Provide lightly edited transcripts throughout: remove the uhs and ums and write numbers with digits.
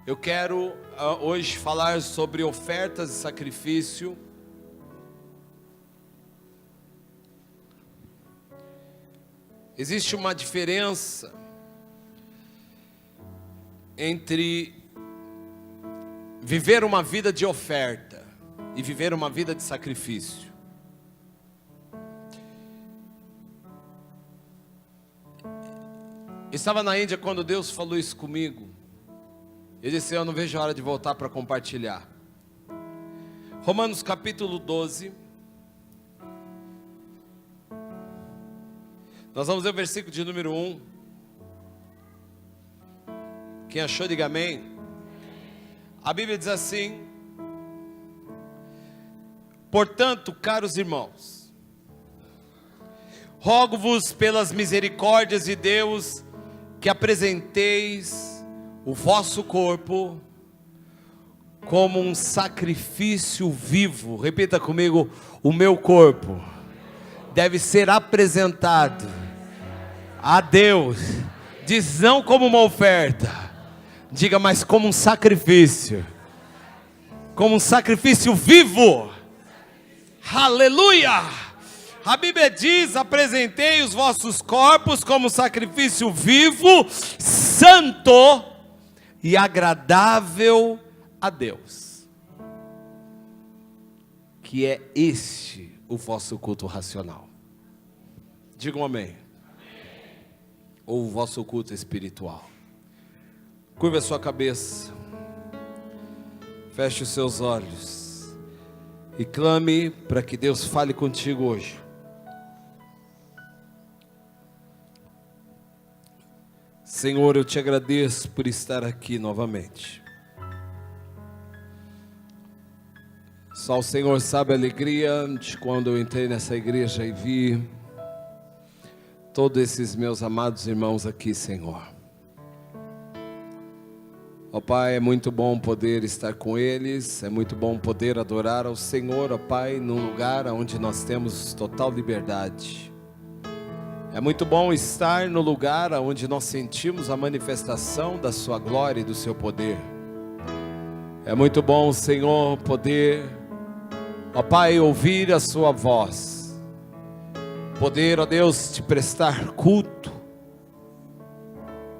Eu quero hoje falar sobre ofertas e sacrifício. Existe uma diferença entre viver uma vida de oferta e viver uma vida de sacrifício. Eu estava na Índia quando Deus falou isso comigo. Eu disse, eu não vejo a hora de voltar para compartilhar. Romanos capítulo 12. Nós vamos ler o versículo de número 1. Quem achou, diga amém. A Bíblia diz assim: portanto, caros irmãos, rogo-vos pelas misericórdias de Deus que apresenteis o vosso corpo como um sacrifício vivo. Repita comigo: o meu corpo deve ser apresentado a Deus. Diz não como uma oferta, diga, mas como um sacrifício. Como um sacrifício vivo. Aleluia! A Bíblia diz, apresentei os vossos corpos como sacrifício vivo, santo e agradável a Deus, que é este o vosso culto racional. Digam amém. Ou o vosso culto espiritual. Curva a sua cabeça, feche os seus olhos e clame para que Deus fale contigo hoje. Senhor, eu te agradeço por estar aqui novamente. Só o Senhor sabe a alegria de quando eu entrei nessa igreja e vi todos esses meus amados irmãos aqui, Senhor. Ó Pai, é muito bom poder estar com eles, é muito bom poder adorar ao Senhor, ó Pai, num lugar onde nós temos total liberdade. É muito bom estar no lugar onde nós sentimos a manifestação da sua glória e do seu poder. É muito bom, Senhor, poder, ó Pai, ouvir a sua voz. Poder, ó Deus, te prestar culto.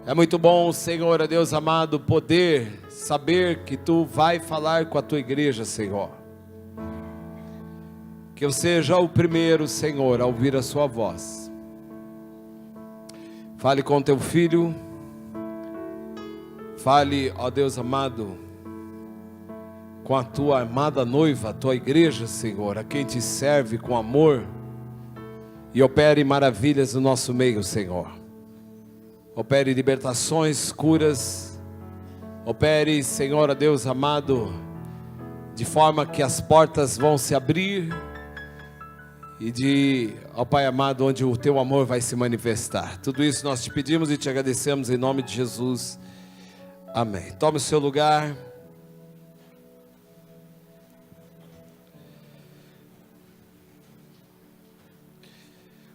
É muito bom, Senhor, ó Deus amado, poder saber que Tu vai falar com a Tua igreja, Senhor. Que eu seja o primeiro, Senhor, a ouvir a Sua voz. Fale com Teu filho. Fale, ó Deus amado, com a Tua amada noiva, a Tua igreja, Senhor, a quem Te serve com amor. E opere maravilhas no nosso meio, Senhor. Opere libertações, curas. Opere, Senhor, ó Deus amado, de forma que as portas vão se abrir. E ó Pai amado, onde o Teu amor vai se manifestar. Tudo isso nós te pedimos e te agradecemos em nome de Jesus. Amém. Tome o seu lugar.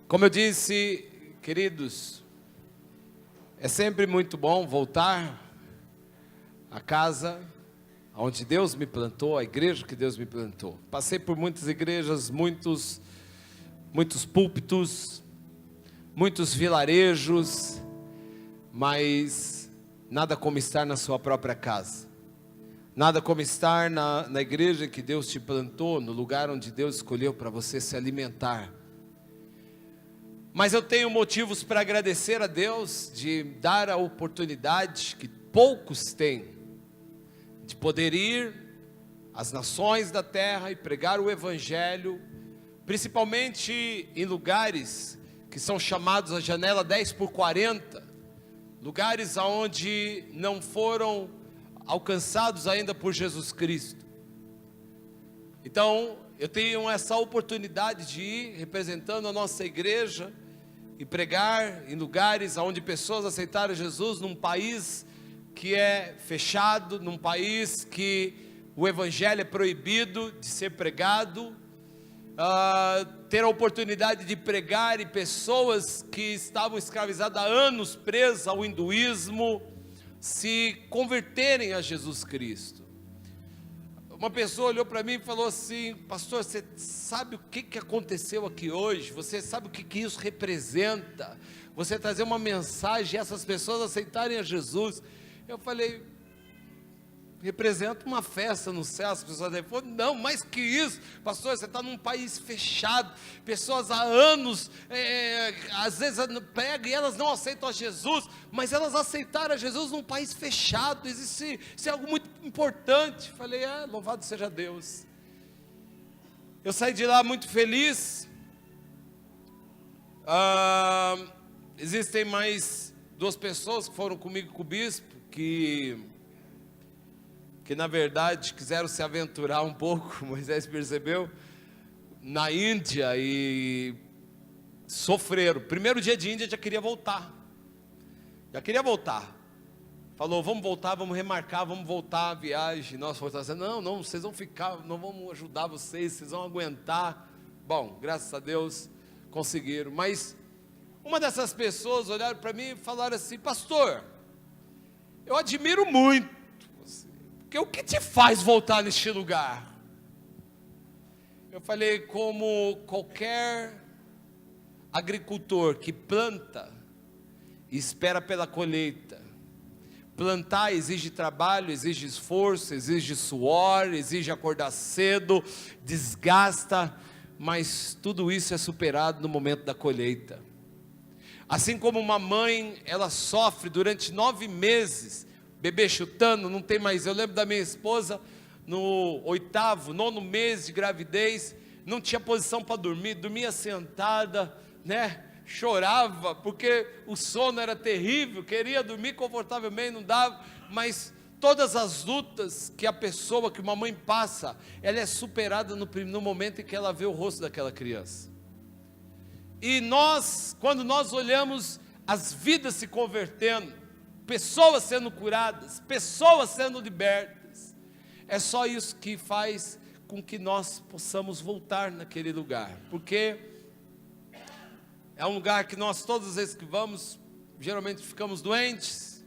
Como eu disse, queridos, é sempre muito bom voltar à casa onde Deus me plantou, a igreja que Deus me plantou. Passei por muitas igrejas, muitos púlpitos, muitos vilarejos, mas nada como estar na sua própria casa. Nada como estar na igreja que Deus te plantou, no lugar onde Deus escolheu para você se alimentar. Mas eu tenho motivos para agradecer a Deus de dar a oportunidade que poucos têm, de poder ir às nações da terra e pregar o Evangelho, principalmente em lugares que são chamados a janela 10x40, lugares onde não foram alcançados ainda por Jesus Cristo. Então, eu tenho essa oportunidade de ir representando a nossa igreja e pregar em lugares onde pessoas aceitaram Jesus, num país que é fechado, num país que o Evangelho é proibido de ser pregado. Ter a oportunidade de pregar em pessoas que estavam escravizadas há anos, presas ao hinduísmo, se converterem a Jesus Cristo. Uma pessoa olhou para mim e falou assim: pastor, você sabe o que aconteceu aqui hoje? Você sabe o que isso representa? Você trazer uma mensagem e essas pessoas aceitarem a Jesus. Eu falei: representa uma festa no céu. As pessoas falaram: não, mais que isso, pastor, você está num país fechado, pessoas há anos, às vezes pegam e elas não aceitam a Jesus, mas elas aceitaram a Jesus num país fechado. Isso é algo muito importante. Falei: louvado seja Deus. Eu saí de lá muito feliz. Existem mais 2 pessoas que foram comigo com o bispo, que na verdade quiseram se aventurar um pouco, Moisés percebeu, na Índia, e sofreram. Primeiro dia de Índia já queria voltar. Falou: vamos voltar, vamos remarcar, vamos voltar a viagem. Nós falamos assim: não, vocês vão ficar, não vamos ajudar vocês vão aguentar. Bom, graças a Deus conseguiram. Mas uma dessas pessoas olharam para mim e falaram assim: pastor, eu admiro muito você, porque o que te faz voltar neste lugar? Eu falei: como qualquer agricultor que planta e espera pela colheita. Plantar exige trabalho, exige esforço, exige suor, exige acordar cedo, desgasta, mas tudo isso é superado no momento da colheita. Assim como uma mãe, ela sofre durante 9 meses, bebê chutando, não tem mais. Eu lembro da minha esposa, no 8º, 9º mês de gravidez, não tinha posição para dormir, dormia sentada, chorava, porque o sono era terrível, queria dormir confortavelmente, não dava. Mas todas as lutas que uma mãe passa, ela é superada no momento em que ela vê o rosto daquela criança. E quando nós olhamos as vidas se convertendo, pessoas sendo curadas, pessoas sendo libertas, é só isso que faz com que nós possamos voltar naquele lugar, porque é um lugar que nós, todas as vezes que vamos, geralmente ficamos doentes,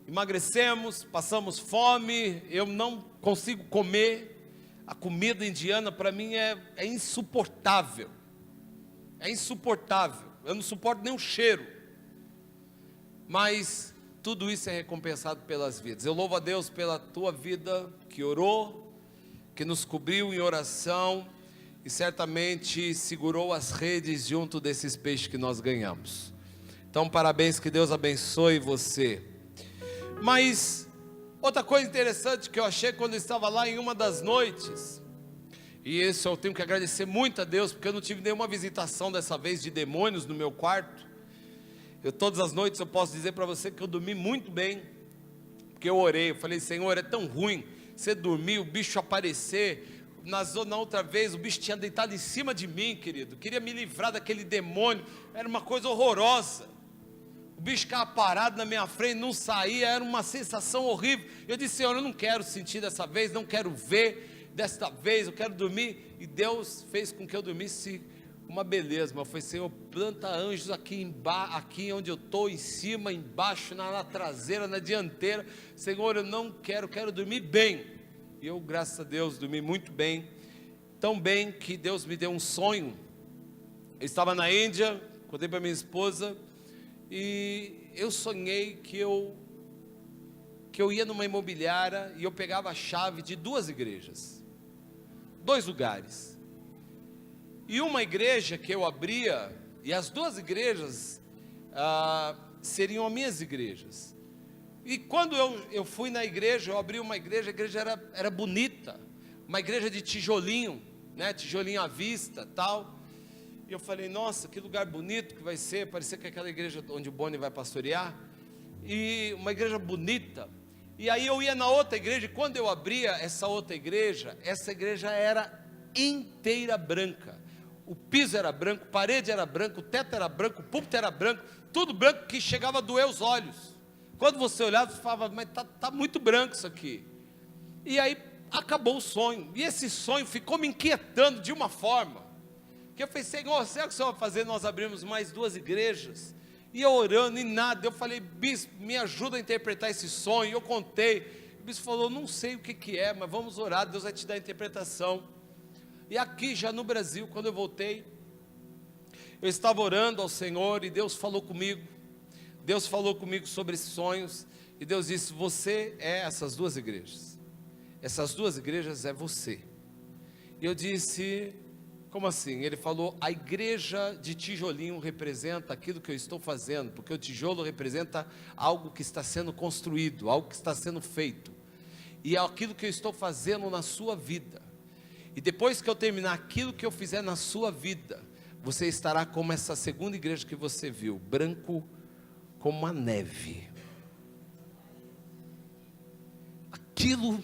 emagrecemos, passamos fome. Eu não consigo comer. A comida indiana para mim é insuportável. É insuportável. Eu não suporto nem o cheiro. Mas tudo isso é recompensado pelas vidas. Eu louvo a Deus pela tua vida que orou, que nos cobriu em oração, e certamente segurou as redes junto desses peixes que nós ganhamos. Então parabéns, que Deus abençoe você. Mas outra coisa interessante que eu achei quando eu estava lá em uma das noites, e isso eu tenho que agradecer muito a Deus, porque eu não tive nenhuma visitação dessa vez de demônios no meu quarto. Todas as noites eu posso dizer para você que eu dormi muito bem, porque eu orei. Eu falei: Senhor, é tão ruim você dormir, o bicho aparecer. Na outra vez o bicho tinha deitado em cima de mim, querido, queria me livrar daquele demônio, era uma coisa horrorosa. O bicho ficava parado na minha frente, não saía, era uma sensação horrível. Eu disse: Senhor, eu não quero sentir dessa vez, não quero ver desta vez, eu quero dormir. E Deus fez com que eu dormisse uma beleza. Mas foi: Senhor, planta anjos aqui onde eu estou, em cima, embaixo, na traseira, na dianteira. Senhor, eu não quero dormir bem. E eu, graças a Deus, dormi muito bem, tão bem que Deus me deu um sonho. Eu estava na Índia, contei para minha esposa, e eu sonhei que eu ia numa imobiliária e eu pegava a chave de 2 igrejas, 2 lugares, e uma igreja que eu abria, e as 2 igrejas seriam as minhas igrejas. E quando eu fui na igreja, eu abri uma igreja, a igreja era bonita, uma igreja de tijolinho, tijolinho à vista, tal. E eu falei: nossa, que lugar bonito que vai ser. Parecia que é aquela igreja onde o Boni vai pastorear, e uma igreja bonita. E aí eu ia na outra igreja, e quando eu abria essa outra igreja, essa igreja era inteira branca. O piso era branco, a parede era branca, o teto era branco, o púlpito era branco, tudo branco, que chegava a doer os olhos. Quando você olhava, você falava: mas está muito branco isso aqui. E aí acabou o sonho. E esse sonho ficou me inquietando de uma forma, que eu falei: Senhor, será que o Senhor vai fazer nós abrirmos mais 2 igrejas? E eu orando, e nada. Eu falei: bispo, me ajuda a interpretar esse sonho. Eu contei. O bispo falou: não sei o que é, mas vamos orar, Deus vai te dar a interpretação. E aqui já no Brasil, quando eu voltei, eu estava orando ao Senhor e Deus falou comigo. Deus falou comigo sobre esses sonhos. E Deus disse: você é essas duas igrejas. Essas duas igrejas é você. E eu disse: como assim? Ele falou: a igreja de tijolinho representa aquilo que eu estou fazendo, porque o tijolo representa algo que está sendo construído, algo que está sendo feito, e é aquilo que eu estou fazendo na sua vida. E depois que eu terminar aquilo que eu fizer na sua vida, você estará como essa segunda igreja que você viu, branco como a neve. Aquilo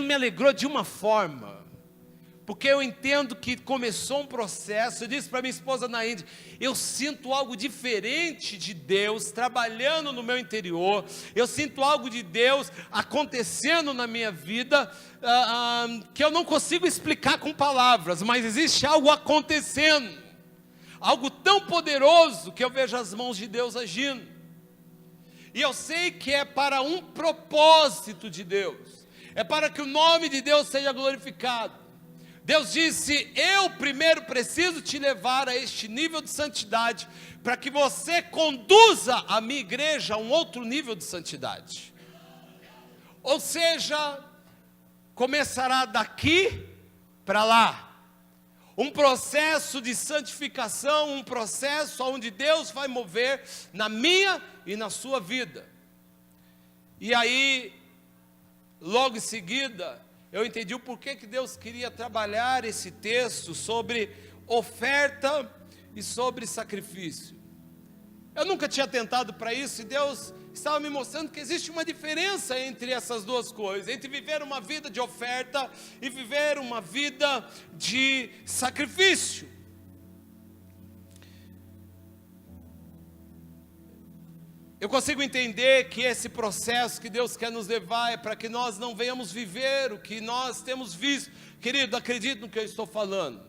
me alegrou de uma forma, porque eu entendo que começou um processo. Eu disse para minha esposa na Índia: eu sinto algo diferente de Deus trabalhando no meu interior, eu sinto algo de Deus acontecendo na minha vida, que eu não consigo explicar com palavras, mas existe algo acontecendo, algo tão poderoso que eu vejo as mãos de Deus agindo, e eu sei que é para um propósito de Deus, é para que o nome de Deus seja glorificado. Deus disse: eu primeiro preciso te levar a este nível de santidade, para que você conduza a minha igreja a um outro nível de santidade. Ou seja, começará daqui para lá, um processo de santificação, um processo onde Deus vai mover na minha e na sua vida. E aí, logo em seguida, eu entendi o porquê que Deus queria trabalhar esse texto sobre oferta e sobre sacrifício. Eu nunca tinha tentado para isso, e Deus estava me mostrando que existe uma diferença entre essas duas coisas, entre viver uma vida de oferta e viver uma vida de sacrifício. Eu consigo entender que esse processo que Deus quer nos levar é para que nós não venhamos viver o que nós temos visto. Querido, acredite no que eu estou falando.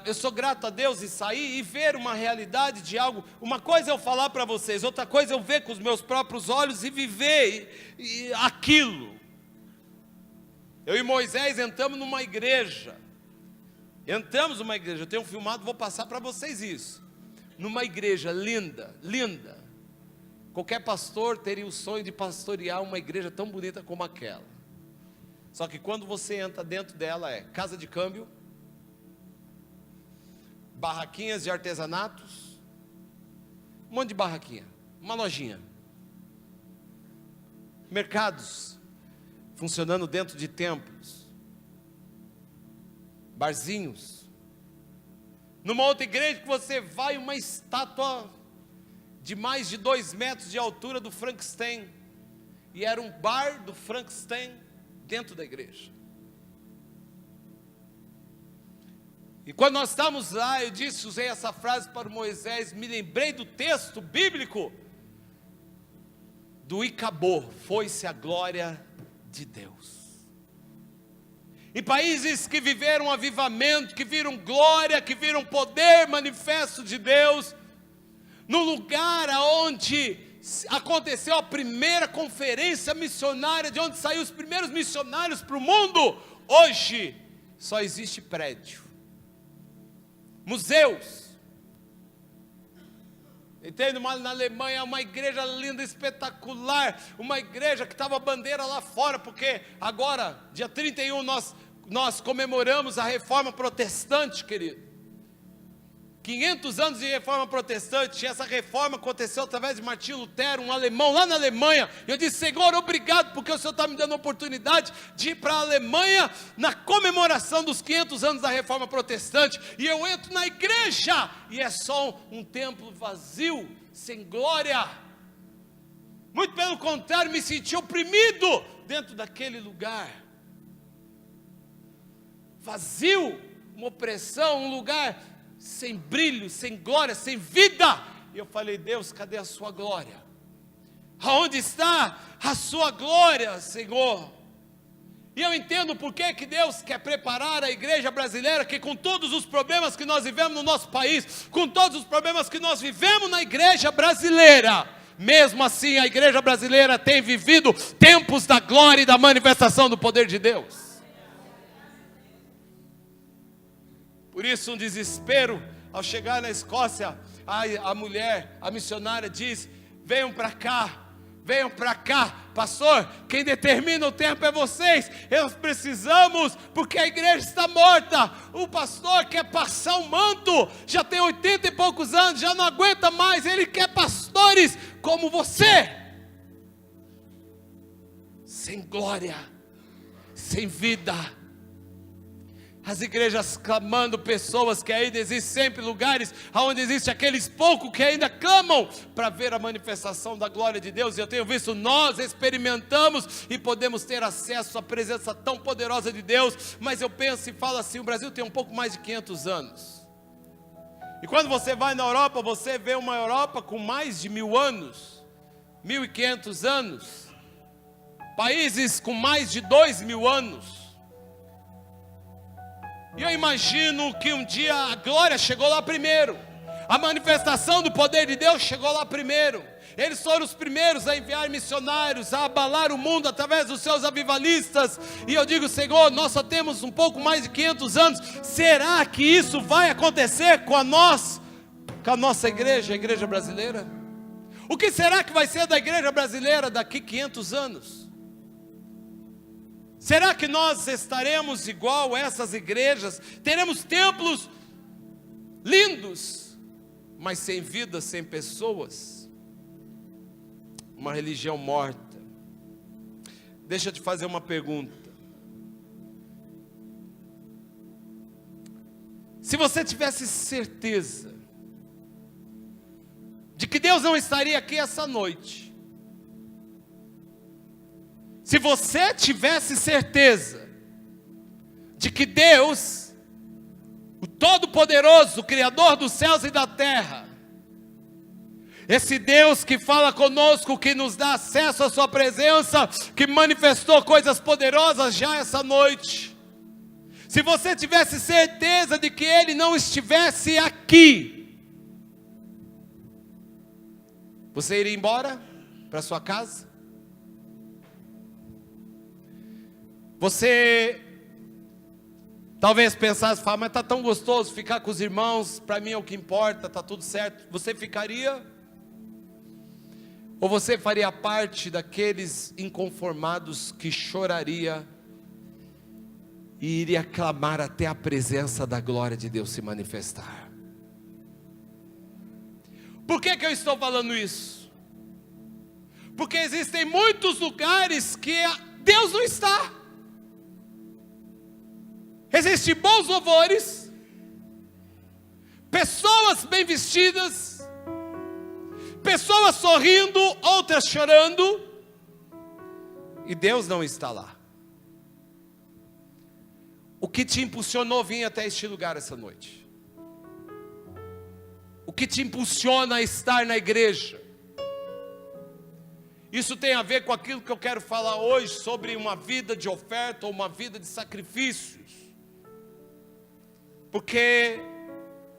Eu sou grato a Deus em sair e ver uma realidade de algo. Uma coisa é eu falar para vocês, outra coisa é eu ver com os meus próprios olhos e viver aquilo. Eu e Moisés entramos numa igreja. Eu tenho filmado, vou passar para vocês isso. Numa igreja linda, linda. Qualquer pastor teria o sonho de pastorear uma igreja tão bonita como aquela. Só que quando você entra dentro dela, é casa de câmbio, barraquinhas de artesanatos, um monte de barraquinha, uma lojinha, mercados funcionando dentro de templos, barzinhos. Numa outra igreja que você vai, uma estátua de mais de 2 metros de altura do Frankenstein, e era um bar do Frankenstein dentro da igreja. E quando nós estávamos lá, usei essa frase para o Moisés, me lembrei do texto bíblico, do Icabô, foi-se a glória de Deus. Em países que viveram avivamento, que viram glória, que viram poder manifesto de Deus, no lugar onde aconteceu a primeira conferência missionária, de onde saíram os primeiros missionários para o mundo, hoje só existe prédio, museus. Entende? Na Alemanha, uma igreja linda, espetacular, uma igreja que estava a bandeira lá fora, porque agora, dia 31, nós comemoramos a reforma protestante, querido. 500 anos de reforma protestante, e essa reforma aconteceu através de Martinho Lutero, um alemão lá na Alemanha. Eu disse: Senhor, obrigado, porque o Senhor está me dando a oportunidade de ir para a Alemanha, na comemoração dos 500 anos da reforma protestante, e eu entro na igreja, e é só um templo vazio, sem glória. Muito pelo contrário, me senti oprimido dentro daquele lugar, vazio, uma opressão, um lugar sem brilho, sem glória, sem vida. E eu falei: Deus, cadê a sua glória? Aonde está a sua glória, Senhor? E eu entendo por que Deus quer preparar a igreja brasileira, que com todos os problemas que nós vivemos no nosso país, com todos os problemas que nós vivemos na igreja brasileira, mesmo assim a igreja brasileira tem vivido tempos da glória e da manifestação do poder de Deus. Por isso um desespero, ao chegar na Escócia, a mulher, a missionária diz: venham para cá, pastor, quem determina o tempo é vocês, nós precisamos, porque a igreja está morta, o pastor quer passar o manto, já tem 80 e poucos anos, já não aguenta mais, ele quer pastores como você, sem glória, sem vida. As igrejas clamando, pessoas que ainda existem sempre lugares onde existe aqueles poucos que ainda clamam para ver a manifestação da glória de Deus. E eu tenho visto, nós experimentamos e podemos ter acesso à presença tão poderosa de Deus. Mas eu penso e falo assim, o Brasil tem um pouco mais de 500 anos. E quando você vai na Europa, você vê uma Europa com mais de 1000 anos, 1500 anos. Países com mais de 2000 anos. E eu imagino que um dia a glória chegou lá primeiro, a manifestação do poder de Deus chegou lá primeiro. Eles foram os primeiros a enviar missionários, a abalar o mundo através dos seus avivalistas. E eu digo, Senhor, nós só temos um pouco mais de 500 anos. Será que isso vai acontecer com a nossa igreja, a igreja brasileira? O que será que vai ser da igreja brasileira daqui 500 anos? Será que nós estaremos igual a essas igrejas? Teremos templos lindos, mas sem vida, sem pessoas? Uma religião morta. Deixa eu te fazer uma pergunta. Se você tivesse certeza de que Deus não estaria aqui essa noite, se você tivesse certeza de que Deus, o Todo-Poderoso, o Criador dos céus e da terra, esse Deus que fala conosco, que nos dá acesso à sua presença, que manifestou coisas poderosas já essa noite, se você tivesse certeza de que Ele não estivesse aqui, você iria embora para sua casa? Você talvez pensasse, mas está tão gostoso ficar com os irmãos, para mim é o que importa, está tudo certo. Você ficaria? Ou você faria parte daqueles inconformados que choraria e iria clamar até a presença da glória de Deus se manifestar? Por que eu estou falando isso? Porque existem muitos lugares que Deus não está. Existem bons louvores, pessoas bem vestidas, pessoas sorrindo, outras chorando, e Deus não está lá. O que te impulsionou a vir até este lugar essa noite? O que te impulsiona a estar na igreja? Isso tem a ver com aquilo que eu quero falar hoje, sobre uma vida de oferta ou uma vida de sacrifícios. Porque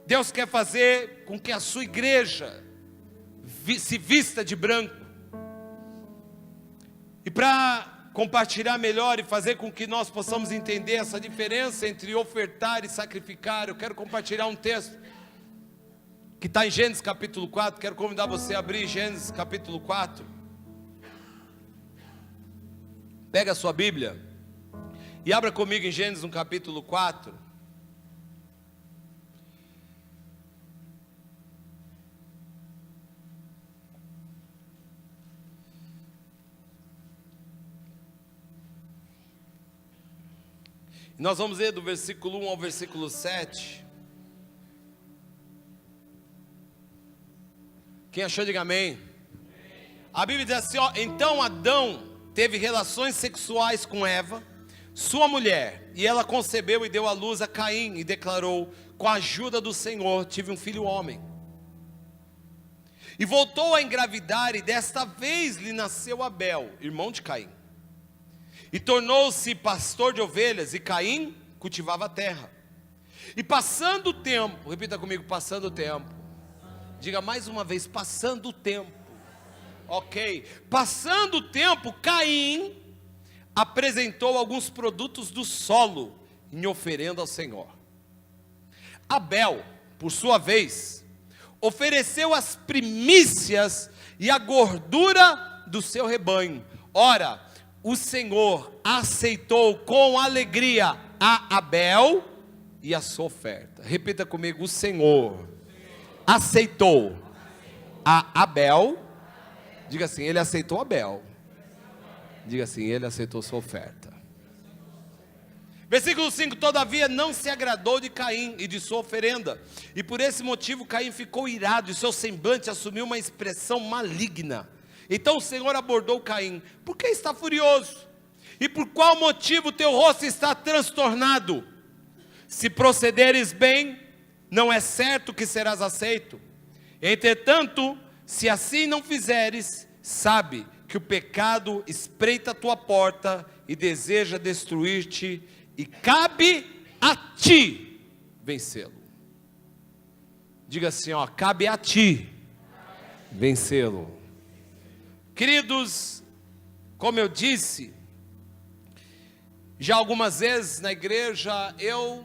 Deus quer fazer com que a sua igreja se vista de branco. E para compartilhar melhor e fazer com que nós possamos entender essa diferença entre ofertar e sacrificar, eu quero compartilhar um texto que está em Gênesis capítulo 4. Quero convidar você a abrir Gênesis capítulo 4. Pega a sua Bíblia e abra comigo em Gênesis no capítulo 4. Nós vamos ler do versículo 1 ao versículo 7. Quem achou, diga amém. A Bíblia diz assim, então Adão teve relações sexuais com Eva, sua mulher, e ela concebeu e deu à luz a Caim, e declarou, com a ajuda do Senhor, tive um filho homem. E voltou a engravidar, e desta vez lhe nasceu Abel, irmão de Caim. e tornou-se pastor de ovelhas, e Caim cultivava a terra. E passando o tempo, repita comigo, passando o tempo. Diga mais uma vez, passando o tempo. Ok, passando o tempo, Caim apresentou alguns produtos do solo em oferenda ao Senhor. Abel, por sua vez, ofereceu as primícias e a gordura do seu rebanho. Ora, o Senhor aceitou com alegria a Abel e a sua oferta. Repita comigo, o Senhor aceitou a Abel. Diga assim, ele aceitou Abel. Diga assim, ele aceitou sua oferta. Versículo 5, todavia não se agradou de Caim e de sua oferenda, e por esse motivo Caim ficou irado, e seu semblante assumiu uma expressão maligna. Então o Senhor abordou Caim: por que está furioso? E por qual motivo teu rosto está transtornado? Se procederes bem, não é certo que serás aceito. Entretanto, se assim não fizeres, sabe que o pecado espreita a tua porta e deseja destruir-te, e cabe a ti vencê-lo. Diga assim, ó, cabe a ti vencê-lo. Queridos, como eu disse, já algumas vezes na igreja, eu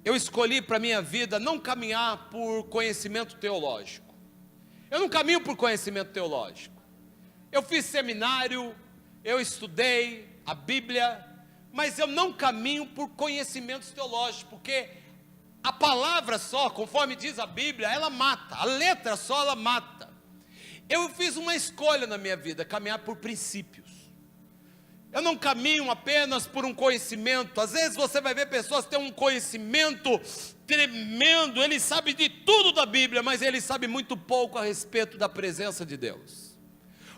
escolhi para a minha vida não caminhar por conhecimento teológico. Eu não caminho por conhecimento teológico. Eu fiz seminário, eu estudei a Bíblia, mas eu não caminho por conhecimentos teológicos, porque a palavra só, conforme diz a Bíblia, ela mata, a letra só ela mata. Eu fiz uma escolha na minha vida, caminhar por princípios. Eu não caminho apenas por um conhecimento. Às vezes você vai ver pessoas que têm um conhecimento tremendo, ele sabe de tudo da Bíblia, mas ele sabe muito pouco a respeito da presença de Deus,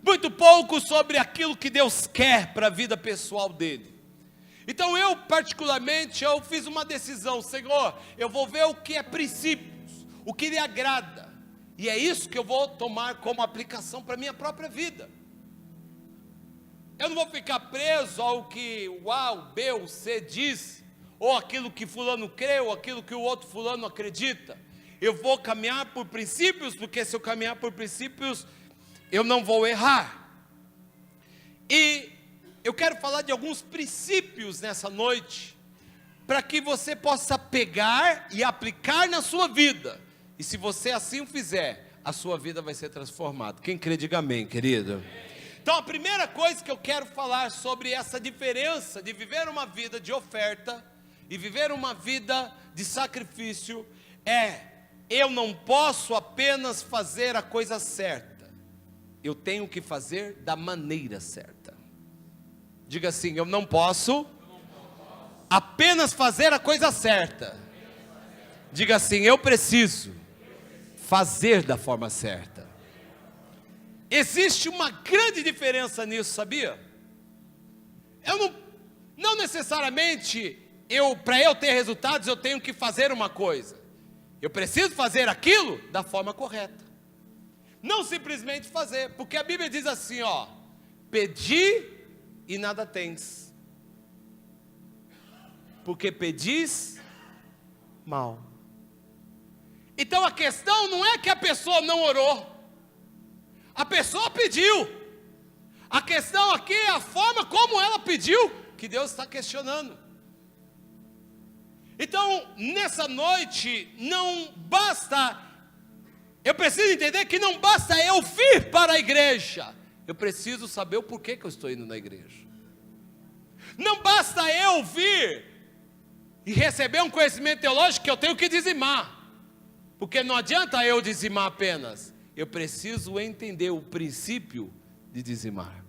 muito pouco sobre aquilo que Deus quer para a vida pessoal dele. Então eu particularmente, eu fiz uma decisão: Senhor, eu vou ver o que é princípios, o que lhe agrada, e é isso que eu vou tomar como aplicação para a minha própria vida. Eu não vou ficar preso ao que o A, o B, o C diz, ou aquilo que fulano crê, ou aquilo que o outro fulano acredita. Eu vou caminhar por princípios, porque se eu caminhar por princípios, eu não vou errar. E eu quero falar de alguns princípios nessa noite, para que você possa pegar e aplicar na sua vida. E se você assim o fizer, a sua vida vai ser transformada. Quem crê, diga amém, querido. Então a primeira coisa que eu quero falar sobre essa diferença de viver uma vida de oferta e viver uma vida de sacrifício é: eu não posso apenas fazer a coisa certa, eu tenho que fazer da maneira certa. Diga assim, eu não posso apenas fazer a coisa certa. Diga assim, eu preciso fazer da forma certa. Existe uma grande diferença nisso, sabia? Eu não necessariamente, para eu ter resultados, eu tenho que fazer uma coisa. Eu preciso fazer aquilo da forma correta. Não simplesmente fazer, porque a Bíblia diz assim, ó: pedi e nada tens, porque pedis mal. Então a questão não é que a pessoa não orou, a pessoa pediu. A questão aqui é a forma como ela pediu, que Deus está questionando. Então, nessa noite, não basta, eu preciso entender que não basta eu vir para a igreja, eu preciso saber o porquê que eu estou indo na igreja. Não basta eu vir e receber um conhecimento teológico que eu tenho que dizimar, porque não adianta eu dizimar apenas, eu preciso entender o princípio de dizimar.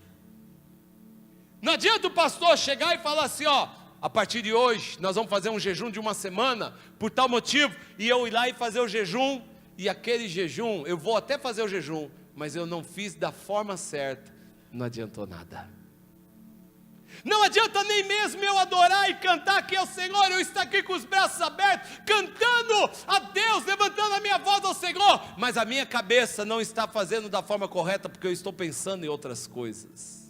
Não adianta o pastor chegar e falar assim, ó: a partir de hoje nós vamos fazer um jejum de uma semana, por tal motivo, e eu ir lá e fazer o jejum, e aquele jejum, eu vou até fazer o jejum, mas eu não fiz da forma certa, não adiantou nada. Não adianta nem mesmo eu adorar e cantar aqui ao Senhor, eu estar aqui com os braços abertos, cantando a Deus, levantando a minha voz ao Senhor, mas a minha cabeça não está fazendo da forma correta, porque eu estou pensando em outras coisas.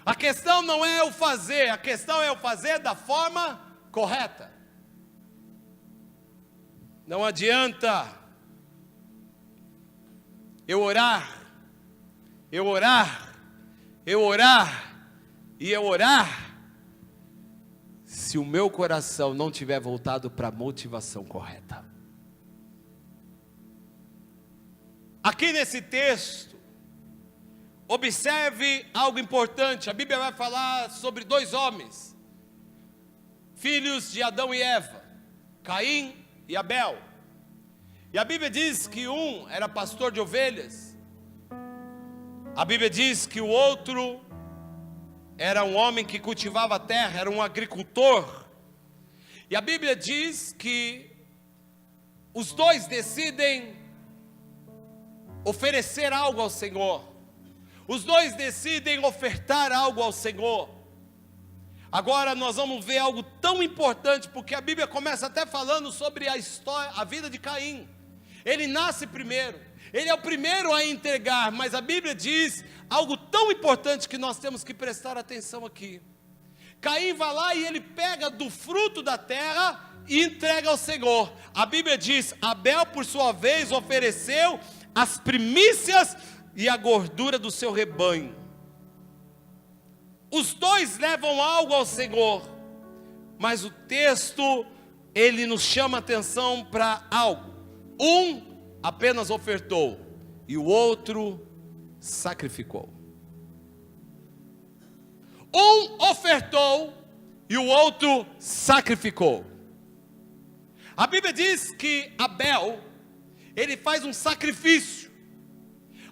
A questão não é o fazer, a questão é o fazer da forma correta. Não adianta eu orar, se o meu coração não estiver voltado para a motivação correta. Aqui nesse texto, observe algo importante. A Bíblia vai falar sobre dois homens, filhos de Adão e Eva, Caim e Abel. E a Bíblia diz que um era pastor de ovelhas. A Bíblia diz que o outro era um homem que cultivava a terra, era um agricultor. E a Bíblia diz que os dois decidem oferecer algo ao Senhor. Os dois decidem ofertar algo ao Senhor. Agora nós vamos ver algo tão importante, porque a Bíblia começa até falando sobre a história, a vida de Caim. Ele nasce primeiro, ele é o primeiro a entregar, mas a Bíblia diz algo tão importante que nós temos que prestar atenção aqui. Caim vai lá e ele pega do fruto da terra e entrega ao Senhor. A Bíblia diz, Abel por sua vez ofereceu as primícias e a gordura do seu rebanho. Os dois levam algo ao Senhor, mas o texto, ele nos chama a atenção para algo. Um apenas ofertou e o outro sacrificou. Um ofertou e o outro sacrificou. A Bíblia diz que Abel, ele faz um sacrifício.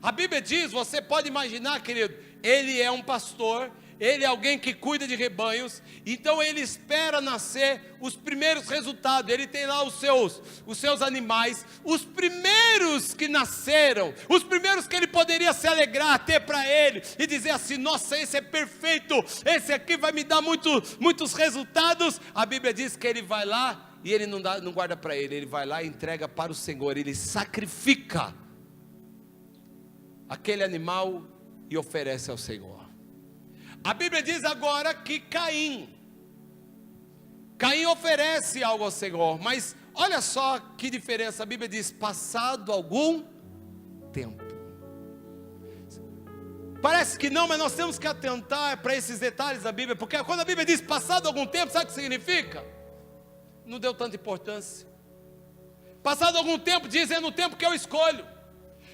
A Bíblia diz, você pode imaginar, querido, ele é um pastor, ele é alguém que cuida de rebanhos, então ele espera nascer os primeiros resultados. Ele tem lá os seus animais, os primeiros que nasceram, os primeiros que ele poderia se alegrar, ter para ele, e dizer assim, nossa, esse é perfeito, esse aqui vai me dar muitos resultados. A Bíblia diz que ele vai lá, e ele não guarda para ele, ele vai lá e entrega para o Senhor, ele sacrifica aquele animal e oferece ao Senhor. A Bíblia diz agora que Caim oferece algo ao Senhor, mas olha só que diferença. A Bíblia diz, passado algum tempo. Parece que não, mas nós temos que atentar para esses detalhes da Bíblia, porque quando a Bíblia diz passado algum tempo, sabe o que significa? Não deu tanta importância. Passado algum tempo diz, é no tempo que eu escolho.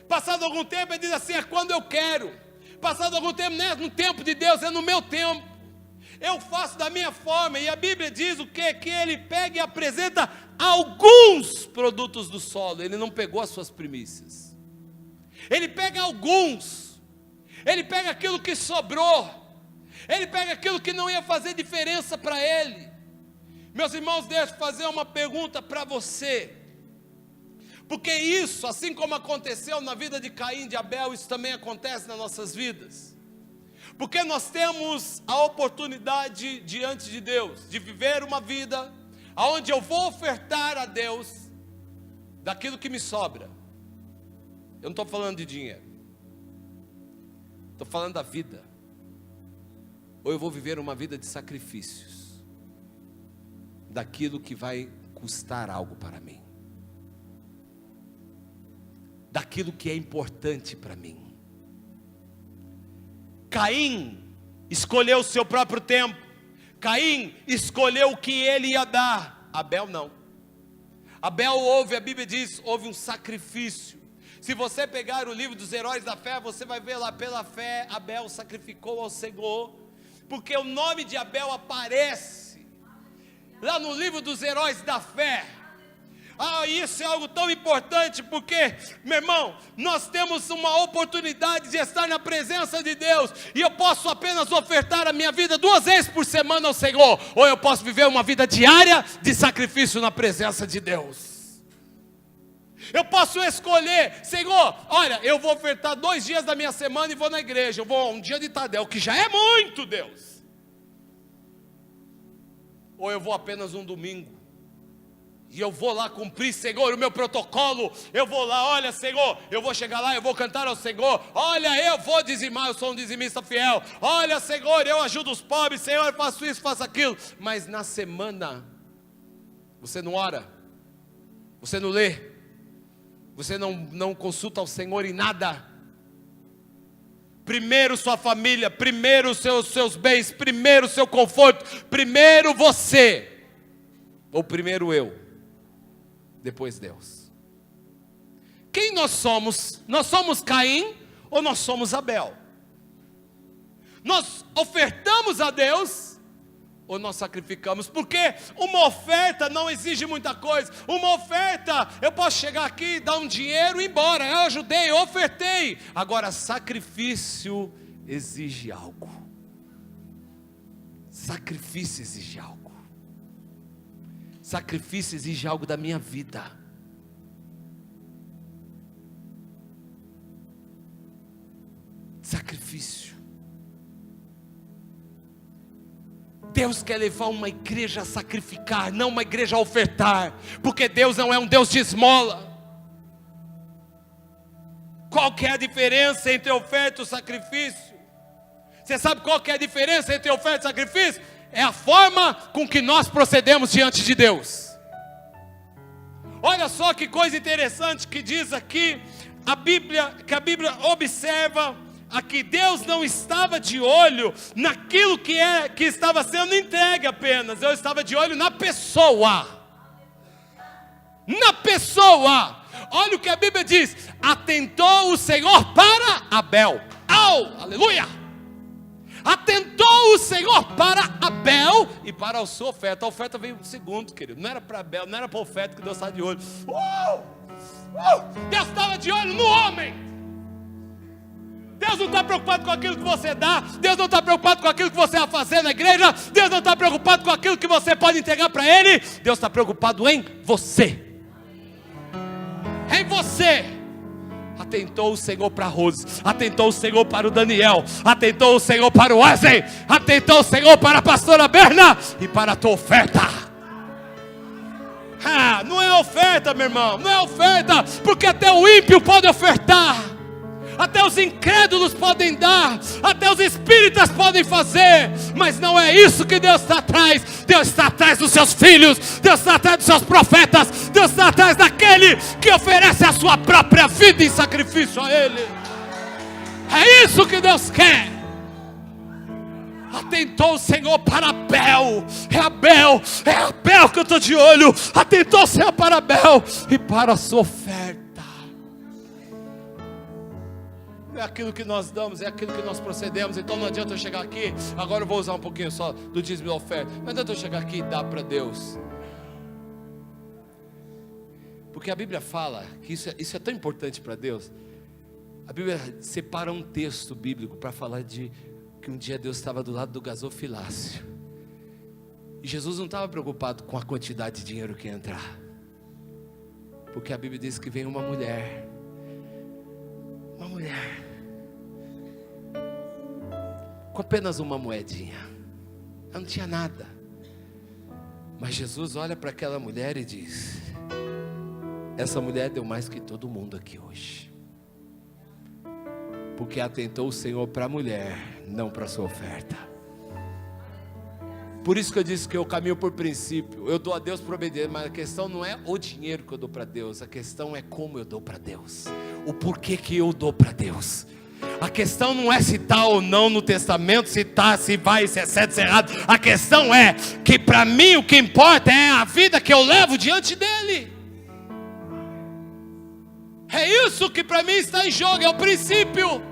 Passado algum tempo ele diz assim, é quando eu quero. Passado algum tempo, não é no tempo de Deus, é no meu tempo. Eu faço da minha forma. E a Bíblia diz o quê? Que ele pega e apresenta alguns produtos do solo. Ele não pegou as suas primícias. Ele pega alguns. Ele pega aquilo que sobrou. Ele pega aquilo que não ia fazer diferença para ele. Meus irmãos, deixa eu fazer uma pergunta para você. Porque isso, assim como aconteceu na vida de Caim e de Abel, isso também acontece nas nossas vidas. Porque nós temos a oportunidade diante de Deus, de viver uma vida onde eu vou ofertar a Deus daquilo que me sobra. Eu não estou falando de dinheiro, estou falando da vida. Ou eu vou viver uma vida de sacrifícios, daquilo que vai custar algo para mim, daquilo que é importante para mim. Caim escolheu o seu próprio tempo. Caim escolheu o que ele ia dar. Abel não. Abel houve, a Bíblia diz, houve um sacrifício. Se você pegar o livro dos heróis da fé, você vai ver lá, pela fé, Abel sacrificou ao Senhor, porque o nome de Abel aparece lá no livro dos heróis da fé. Isso é algo tão importante, porque, meu irmão, nós temos uma oportunidade de estar na presença de Deus, e eu posso apenas ofertar a minha vida 2 vezes por semana ao Senhor, ou eu posso viver uma vida diária de sacrifício na presença de Deus. Eu posso escolher, Senhor, olha, eu vou ofertar 2 dias da minha semana e vou na igreja, eu vou 1 dia de Tadel, que já é muito, Deus. Ou eu vou apenas um domingo, E eu vou lá cumprir, Senhor, o meu protocolo. Eu vou lá, olha, Senhor, eu vou chegar lá, eu vou cantar ao Senhor. Olha, eu vou dizimar, eu sou um dizimista fiel. Olha, Senhor, eu ajudo os pobres. Senhor, eu faço isso, faço aquilo. Mas na semana, você não ora, você não lê, você não consulta ao Senhor em nada. Primeiro sua família, primeiro os seus bens, primeiro o seu conforto, primeiro você, ou primeiro eu, depois Deus. Quem nós somos? Nós somos Caim ou nós somos Abel? Nós ofertamos a Deus ou nós sacrificamos? Porque uma oferta não exige muita coisa. Uma oferta, eu posso chegar aqui, dar um dinheiro e ir embora. Eu ajudei, eu ofertei. Agora, sacrifício exige algo. Sacrifício exige algo. Sacrifício exige algo da minha vida. Sacrifício. Deus quer levar uma igreja a sacrificar, não uma igreja a ofertar, porque Deus não é um Deus de esmola. Qual que é a diferença entre oferta e sacrifício? Você sabe qual que é a diferença entre oferta e sacrifício? É a forma com que nós procedemos diante de Deus. Olha só que coisa interessante que diz aqui a Bíblia observa aqui. Deus não estava de olho naquilo que estava sendo entregue apenas. Deus estava de olho na pessoa. Na pessoa. Olha o que a Bíblia diz: atentou o Senhor para Abel. Aleluia! Atentou o Senhor para Abel e para a sua oferta. A oferta veio em segundo, querido. Não era para Abel, não era para a oferta que Deus estava de olho. Deus estava de olho no homem. Deus não está preocupado com aquilo que você dá. Deus não está preocupado com aquilo que você vai fazer na igreja. Deus não está preocupado com aquilo que você pode entregar para Ele. Deus está preocupado em você. Em você. Atentou o Senhor para Rose, atentou o Senhor para o Daniel, atentou o Senhor para o Wesley, atentou o Senhor para a pastora Berna e para a tua oferta. Não é oferta, meu irmão, não é oferta, porque até o ímpio pode ofertar, até os incrédulos podem dar, até os espíritas podem fazer, mas não é isso que Deus está atrás. Deus está atrás dos seus filhos, Deus está atrás dos seus profetas, Deus está atrás daquele que oferece a sua própria vida em sacrifício a Ele. É isso que Deus quer. Atentou o Senhor para Abel. É Abel que eu estou de olho. Atentou o Senhor para Abel e para a sua oferta. É aquilo que nós damos, é aquilo que nós procedemos. Então não adianta eu chegar aqui. Agora eu vou usar um pouquinho só do dízimo e oferta. Não adianta eu chegar aqui e dar para Deus, porque a Bíblia fala que isso é tão importante para Deus. A Bíblia separa um texto bíblico para falar de que um dia Deus estava do lado do gasofilácio, e Jesus não estava preocupado com a quantidade de dinheiro que ia entrar, porque a Bíblia diz que vem uma mulher com apenas uma moedinha. Ela não tinha nada, mas Jesus olha para aquela mulher e diz: essa mulher deu mais que todo mundo aqui hoje, porque atentou o Senhor para a mulher, não para a sua oferta. Por isso que eu disse que eu caminho por princípio. Eu dou a Deus por obediência, mas a questão não é o dinheiro que eu dou para Deus, a questão é como eu dou para Deus, o porquê que eu dou para Deus. A questão não é se está ou não no testamento, se está, se vai, se é certo, se é errado. A questão é que para mim o que importa é a vida que eu levo diante dEle. É isso que para mim está em jogo, é o princípio.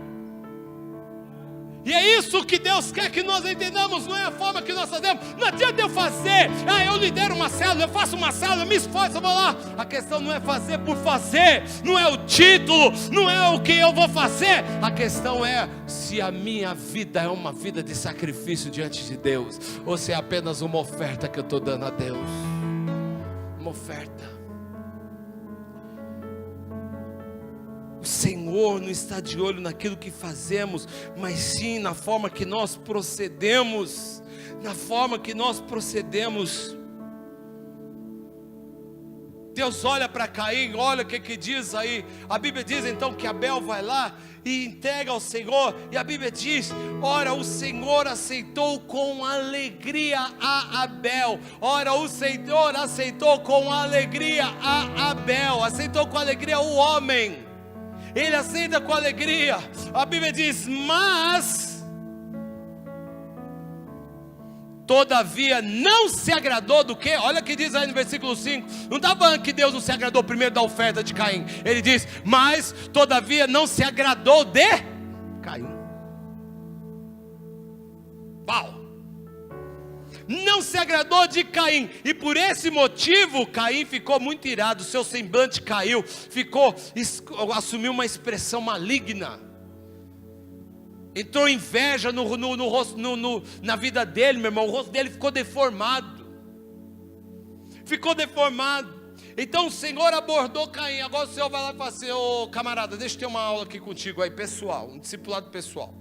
E é isso que Deus quer que nós entendamos, não é a forma que nós fazemos. Não adianta eu fazer, eu lidero uma célula, eu faço uma célula, eu me esforço, eu vou lá. A questão não é fazer por fazer, não é o título, não é o que eu vou fazer. A questão é se a minha vida é uma vida de sacrifício diante de Deus, ou se é apenas uma oferta que eu estou dando a Deus. Uma oferta. O Senhor não está de olho naquilo que fazemos, mas sim na forma que nós procedemos. Na forma que nós procedemos. Deus olha para Caim, olha o que diz aí. A Bíblia diz então que Abel vai lá e entrega ao Senhor. E a Bíblia diz: ora, o Senhor aceitou com alegria a Abel. Ora, o Senhor aceitou com alegria a Abel. Aceitou com alegria o homem. Ele aceita com alegria. A Bíblia diz: mas todavia não se agradou do quê? Olha o que diz aí no versículo 5. Não está falando que Deus não se agradou primeiro da oferta de Caim. Ele diz: mas todavia não se agradou de Caim. Uau! Não se agradou de Caim. E por esse motivo Caim ficou muito irado. Seu semblante caiu. Assumiu uma expressão maligna. Entrou inveja na vida dele, meu irmão. O rosto dele ficou deformado. Então o Senhor abordou Caim. Agora o Senhor vai lá e fala assim: ô camarada, deixa eu ter uma aula aqui contigo aí, pessoal. Um discipulado pessoal.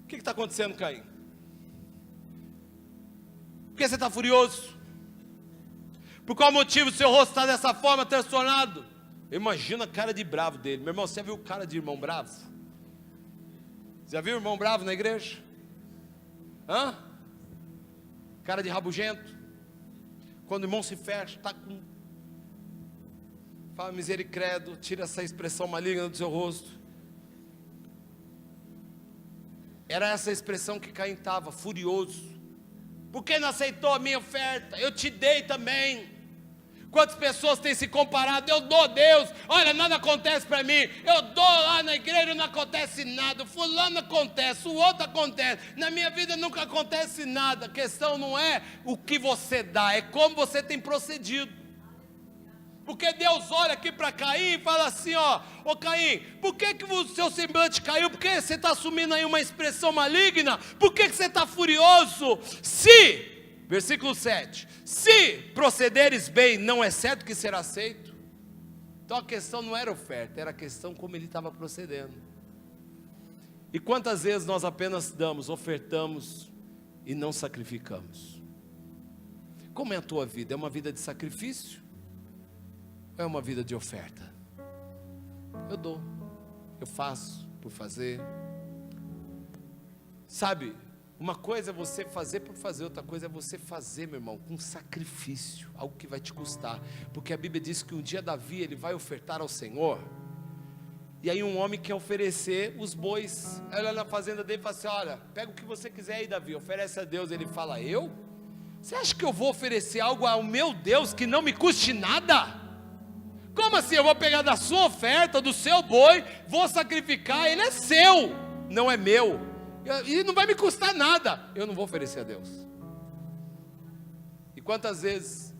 O que está acontecendo, Caim? Por que você está furioso? Por qual motivo o seu rosto está dessa forma, transtornado? Imagina a cara de bravo dele. Meu irmão, você viu cara de irmão bravo? Já viu irmão bravo na igreja? Hã? Cara de rabugento. Quando o irmão se fecha, está com... Fala misericórdia, tira essa expressão maligna do seu rosto. Era essa expressão que Caim estava, furioso. Por que não aceitou a minha oferta? Eu te dei também. Quantas pessoas têm se comparado? Eu dou a Deus, olha, nada acontece para mim. Eu dou lá na igreja, não acontece nada. Fulano acontece, o outro acontece. Na minha vida nunca acontece nada. A questão não é o que você dá, é como você tem procedido. Porque Deus olha aqui para Caim e fala assim: ó, ô Caim, por que o seu semblante caiu? Por que você está assumindo aí uma expressão maligna? Por que você está furioso? Versículo 7, se procederes bem, não é certo que será aceito? Então a questão não era oferta, era a questão como ele estava procedendo. E quantas vezes nós apenas damos, ofertamos e não sacrificamos? Como é a tua vida? É uma vida de sacrifício? Ou é uma vida de oferta? Eu dou, eu faço por fazer. Sabe, uma coisa é você fazer por fazer, outra coisa é você fazer, meu irmão, com sacrifício, algo que vai te custar. Porque a Bíblia diz que um dia Davi, ele vai ofertar ao Senhor. E aí um homem quer oferecer os bois. Aí ele olha na fazenda dele e fala assim: olha, pega o que você quiser aí, Davi, oferece a Deus. Ele fala: eu? Você acha que eu vou oferecer algo ao meu Deus que não me custe nada? Como assim? Eu vou pegar da sua oferta, do seu boi, vou sacrificar, ele é seu, não é meu, e não vai me custar nada. Eu não vou oferecer a Deus. E quantas vezes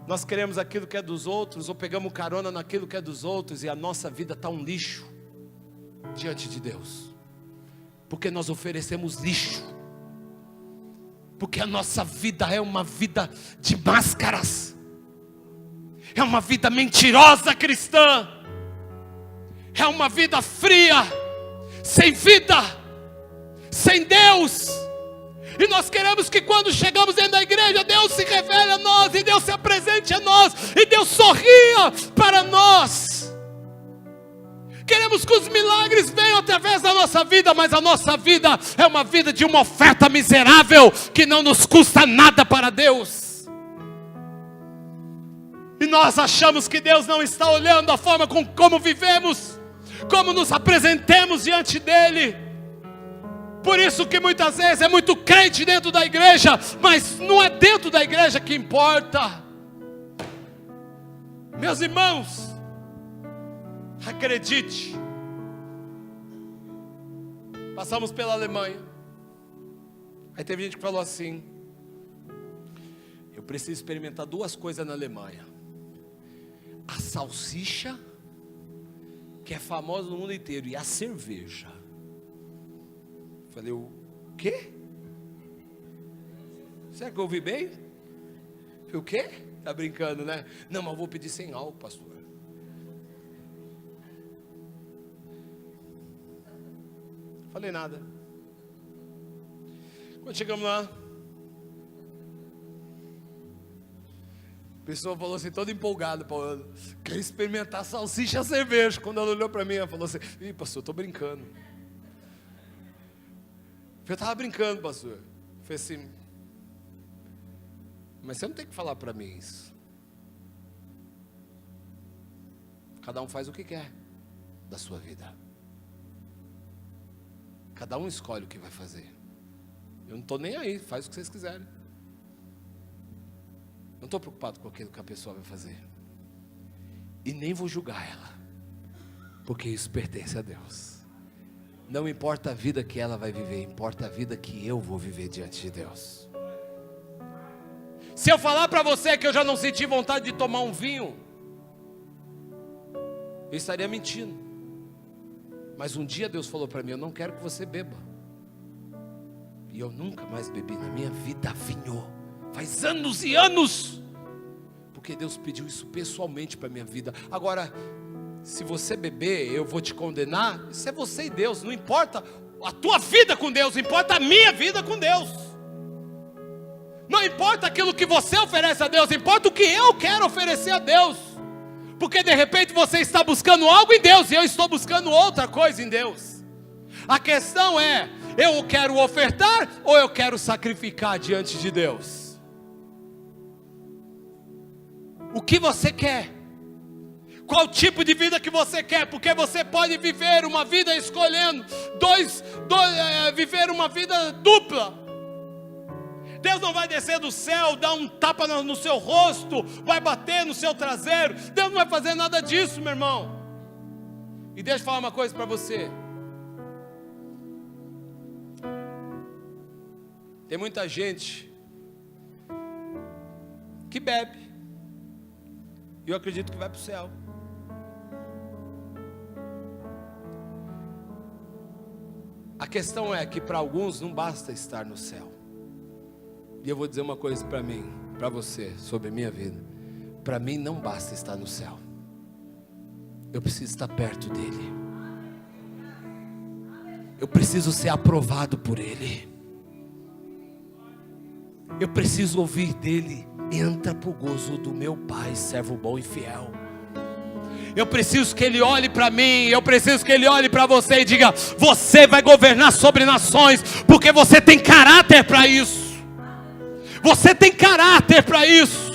nós queremos aquilo que é dos outros, ou pegamos carona naquilo que é dos outros, e a nossa vida está um lixo diante de Deus, porque nós oferecemos lixo, porque a nossa vida é uma vida de máscaras. É uma vida mentirosa cristã. É uma vida fria, sem vida, sem Deus. E nós queremos que quando chegamos dentro da igreja, Deus se revele a nós, e Deus se apresente a nós, e Deus sorria para nós. Queremos que os milagres venham através da nossa vida, mas a nossa vida é uma vida de uma oferta miserável, que não nos custa nada para Deus. E nós achamos que Deus não está olhando a forma como vivemos, como nos apresentemos diante dEle. Por isso que muitas vezes é muito crente dentro da igreja, mas não é dentro da igreja que importa. Meus irmãos, acredite, passamos pela Alemanha. Aí teve gente que falou assim: eu preciso experimentar duas coisas na Alemanha: a salsicha, que é famosa no mundo inteiro, e a cerveja. Falei: o quê? Será que eu ouvi bem? O quê? Tá brincando, né? Não, mas eu vou pedir sem álcool, pastor. Falei nada. Quando chegamos lá, pessoa falou assim, toda empolgada, Paulo, quer experimentar salsicha cerveja. Quando ela olhou para mim, ela falou assim, ih, pastor, estou brincando. Eu estava brincando, pastor. Eu falei assim, mas você não tem que falar para mim isso. Cada um faz o que quer da sua vida. Cada um escolhe o que vai fazer. Eu não estou nem aí, faz o que vocês quiserem. Não estou preocupado com aquilo que a pessoa vai fazer. E nem vou julgar ela, porque isso pertence a Deus. Não importa a vida que ela vai viver, importa a vida que eu vou viver diante de Deus. Se eu falar para você que eu já não senti vontade de tomar um vinho, eu estaria mentindo. Mas um dia Deus falou para mim, eu não quero que você beba. E eu nunca mais bebi na minha vida vinho. Faz anos e anos, porque Deus pediu isso pessoalmente para a minha vida. Agora, se você beber, eu vou te condenar. Isso é você e Deus, não importa a tua vida com Deus, importa a minha vida com Deus. Não importa aquilo que você oferece a Deus, importa o que eu quero oferecer a Deus. Porque de repente você está buscando algo em Deus e eu estou buscando outra coisa em Deus. A questão é, eu quero ofertar ou eu quero sacrificar diante de Deus? O que você quer? Qual tipo de vida que você quer? Porque você pode viver uma vida escolhendo viver uma vida dupla. Deus não vai descer do céu, dar um tapa no seu rosto, vai bater no seu traseiro. Deus não vai fazer nada disso, meu irmão. E deixa eu falar uma coisa para você. Tem muita gente que bebe. E eu acredito que vai para o céu. A questão é que para alguns não basta estar no céu. E eu vou dizer uma coisa para mim, para você, sobre a minha vida. Para mim não basta estar no céu. Eu preciso estar perto dele. Eu preciso ser aprovado por ele. Eu preciso ouvir dele. Entra para o gozo do meu Pai, servo bom e fiel. Eu preciso que ele olhe para mim, eu preciso que ele olhe para você e diga: você vai governar sobre nações, porque você tem caráter para isso. Você tem caráter para isso.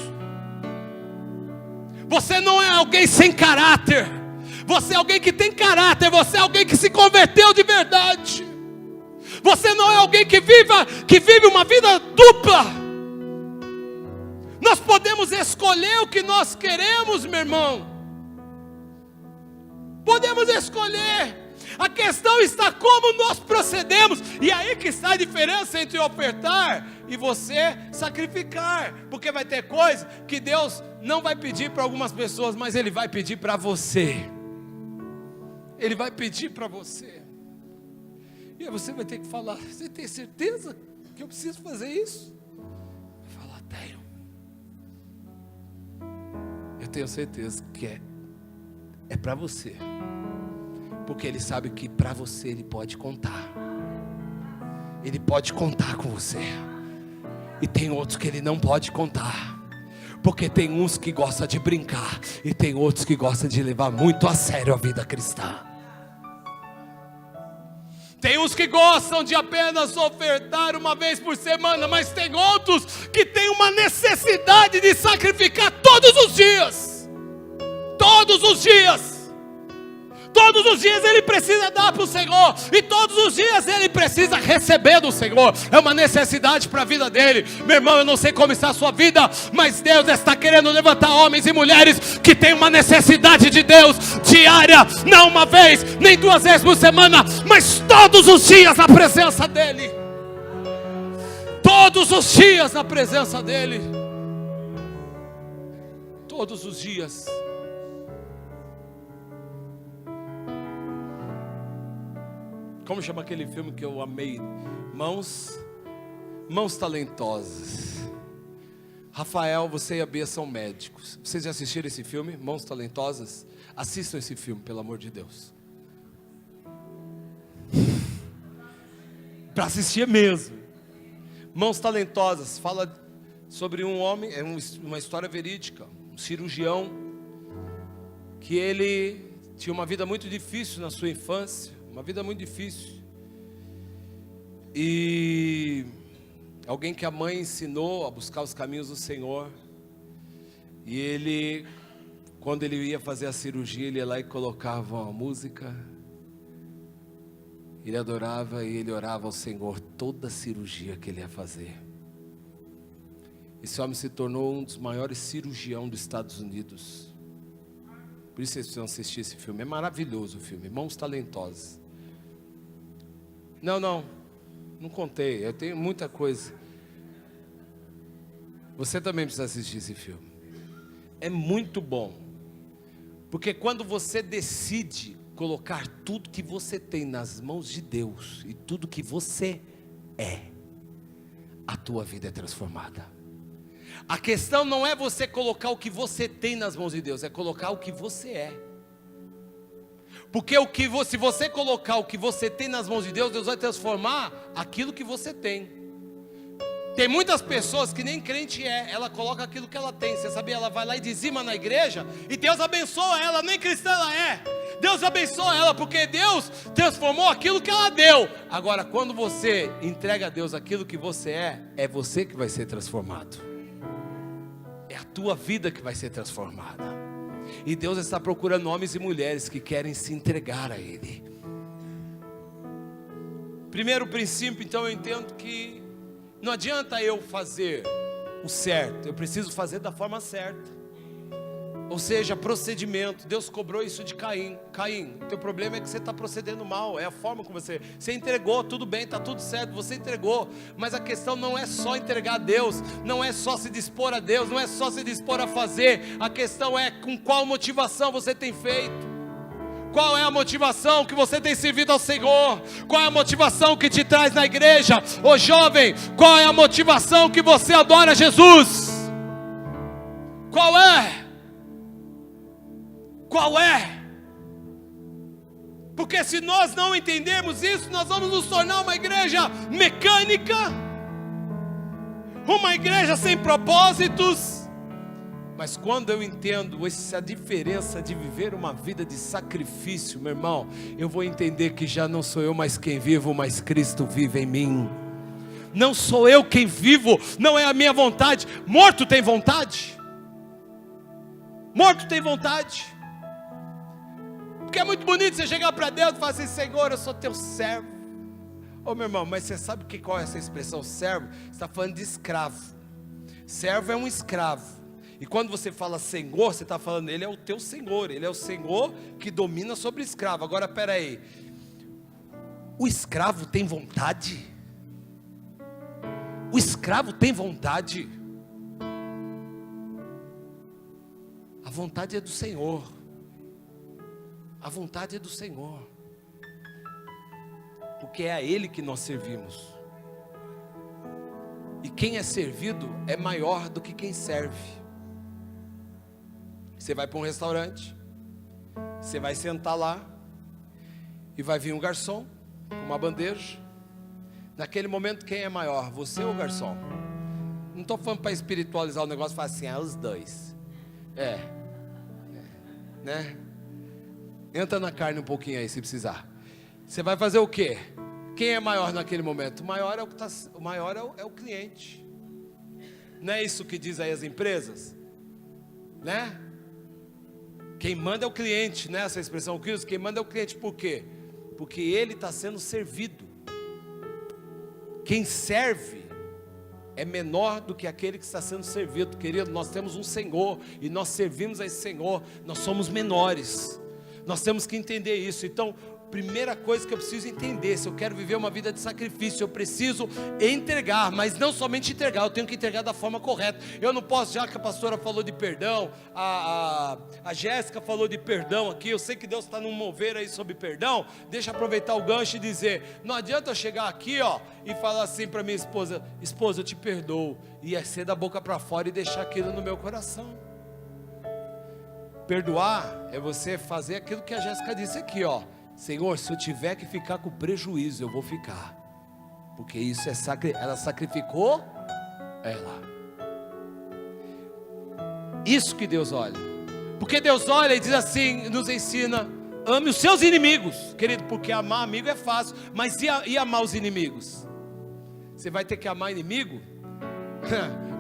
Você não é alguém sem caráter. Você é alguém que tem caráter. Você é alguém que se converteu de verdade. Você não é alguém que vive uma vida dupla. Nós podemos escolher o que nós queremos, meu irmão. Podemos escolher. A questão está como nós procedemos. E aí que está a diferença entre ofertar e você sacrificar. Porque vai ter coisa que Deus não vai pedir para algumas pessoas, mas Ele vai pedir para você. Ele vai pedir para você. E aí você vai ter que falar: você tem certeza que eu preciso fazer isso? Vai falar: tenho. Eu tenho certeza que é para você. Porque Ele sabe que para você Ele pode contar. Ele pode contar com você. E tem outros que Ele não pode contar. Porque tem uns que gostam de brincar. E tem outros que gostam de levar muito a sério a vida cristã. Tem uns que gostam de apenas ofertar uma vez por semana. Mas tem outros que têm uma necessidade de sacrificar todos os dias. Todos os dias. Todos os dias ele precisa dar para o Senhor. E todos os dias ele precisa receber do Senhor. É uma necessidade para a vida dele. Meu irmão, eu não sei como está a sua vida, mas Deus está querendo levantar homens e mulheres que têm uma necessidade de Deus diária. Não uma vez, nem 2 vezes por semana, mas todos os dias na presença dele. Todos os dias na presença dele. Todos os dias. Como chama aquele filme que eu amei? Mãos Talentosas. Rafael, você e a Bia são médicos. Vocês já assistiram esse filme, Mãos Talentosas? Assistam esse filme, pelo amor de Deus. Para assistir mesmo. Mãos Talentosas fala sobre um homem, é uma história verídica, um cirurgião, que ele tinha uma vida muito difícil na sua infância, uma vida muito difícil, e alguém que a mãe ensinou a buscar os caminhos do Senhor, e ele, quando ele ia fazer a cirurgia, ele ia lá e colocava uma música, ele adorava e ele orava ao Senhor toda a cirurgia que ele ia fazer. Esse homem se tornou um dos maiores cirurgiões dos Estados Unidos. Por isso vocês precisam assistir esse filme. É maravilhoso o filme, Mãos Talentosas. Não contei, eu tenho muita coisa. Você também precisa assistir esse filme. É muito bom. Porque quando você decide colocar tudo que você tem nas mãos de Deus e tudo que você é, a tua vida é transformada. A questão não é você colocar o que você tem nas mãos de Deus, é colocar o que você é. Porque se você colocar o que você tem nas mãos de Deus, Deus vai transformar aquilo que você tem. Tem muitas pessoas que nem crente ela coloca aquilo que ela tem. Você sabia? Ela vai lá e dizima na igreja e Deus abençoa ela, nem cristã ela é. Deus abençoa ela porque Deus transformou aquilo que ela deu. Agora, quando você entrega a Deus aquilo que você é você que vai ser transformado. É a tua vida que vai ser transformada. E Deus está procurando homens e mulheres que querem se entregar a Ele. Primeiro princípio, então, eu entendo que não adianta eu fazer o certo, eu preciso fazer da forma certa. Ou seja, procedimento. Deus cobrou isso de Caim. Caim, o teu problema é que você está procedendo mal. É a forma como você entregou, tudo bem, está tudo certo, você entregou. Mas a questão não é só entregar a Deus, não é só se dispor a Deus, não é só se dispor a fazer. A questão é com qual motivação você tem feito. Qual é a motivação que você tem servido ao Senhor? Qual é a motivação que te traz na igreja? Ô jovem, qual é a motivação que você adora Jesus? Qual é? Qual é? Porque se nós não entendermos isso, nós vamos nos tornar uma igreja mecânica, uma igreja sem propósitos. Mas quando eu entendo essa diferença de viver uma vida de sacrifício, meu irmão, eu vou entender que já não sou eu mais quem vivo, mas Cristo vive em mim. Não sou eu quem vivo, não é a minha vontade. Morto tem vontade? Morto tem vontade. Porque é muito bonito você chegar para Deus e falar assim: Senhor, eu sou teu servo. Ô meu irmão, mas você sabe qual é essa expressão servo? Você está falando de escravo. Servo é um escravo. E quando você fala Senhor, você está falando, Ele é o teu Senhor. Ele é o Senhor que domina sobre o escravo. Agora espera aí, o escravo tem vontade? O escravo tem vontade? A vontade é do Senhor. A vontade é do Senhor. Porque é a Ele que nós servimos. E quem é servido é maior do que quem serve. Você vai para um restaurante, você vai sentar lá, e vai vir um garçom com uma bandeja. Naquele momento, quem é maior, você ou o garçom? Não estou falando para espiritualizar o negócio e falar assim, os dois. Né? Entra na carne um pouquinho aí, se precisar. Você vai fazer o quê? Quem é maior naquele momento? O maior é o cliente. Não é isso que diz aí as empresas? Né? Quem manda é o cliente, né? Essa expressão que usa, quem manda é o cliente. Por quê? Porque ele está sendo servido. Quem serve é menor do que aquele que está sendo servido. Querido, nós temos um Senhor e nós servimos a esse Senhor. Nós somos menores. Nós temos que entender isso. Então, primeira coisa que eu preciso entender, se eu quero viver uma vida de sacrifício, eu preciso entregar, mas não somente entregar, eu tenho que entregar da forma correta. Eu não posso, já que a pastora falou de perdão, a Jéssica falou de perdão aqui, eu sei que Deus está num mover aí sobre perdão. Deixa eu aproveitar o gancho e dizer, não adianta eu chegar aqui e falar assim para minha esposa, esposa, eu te perdoo, e ser da boca para fora e deixar aquilo no meu coração. Perdoar é você fazer aquilo que a Jéssica disse aqui, Senhor, se eu tiver que ficar com prejuízo, eu vou ficar. Porque isso ela sacrificou ela. Isso que Deus olha. Porque Deus olha e diz assim, nos ensina: ame os seus inimigos, querido, porque amar amigo é fácil, mas e amar os inimigos? Você vai ter que amar inimigo?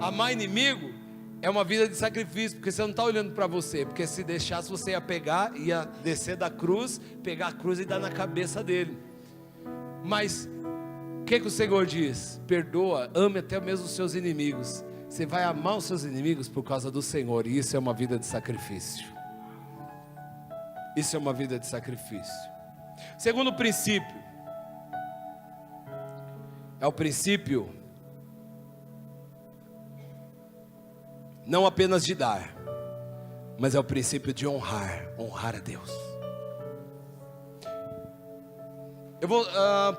Amar inimigo é uma vida de sacrifício, porque você não está olhando para você, porque se deixasse você ia pegar, ia descer da cruz, pegar a cruz e dar na cabeça dele. Mas o que o Senhor diz? Perdoa, ame até mesmo os seus inimigos. Você vai amar os seus inimigos por causa do Senhor, e isso é uma vida de sacrifício. Isso é uma vida de sacrifício. Segundo princípio, é o princípio não apenas de dar, mas é o princípio de honrar a Deus.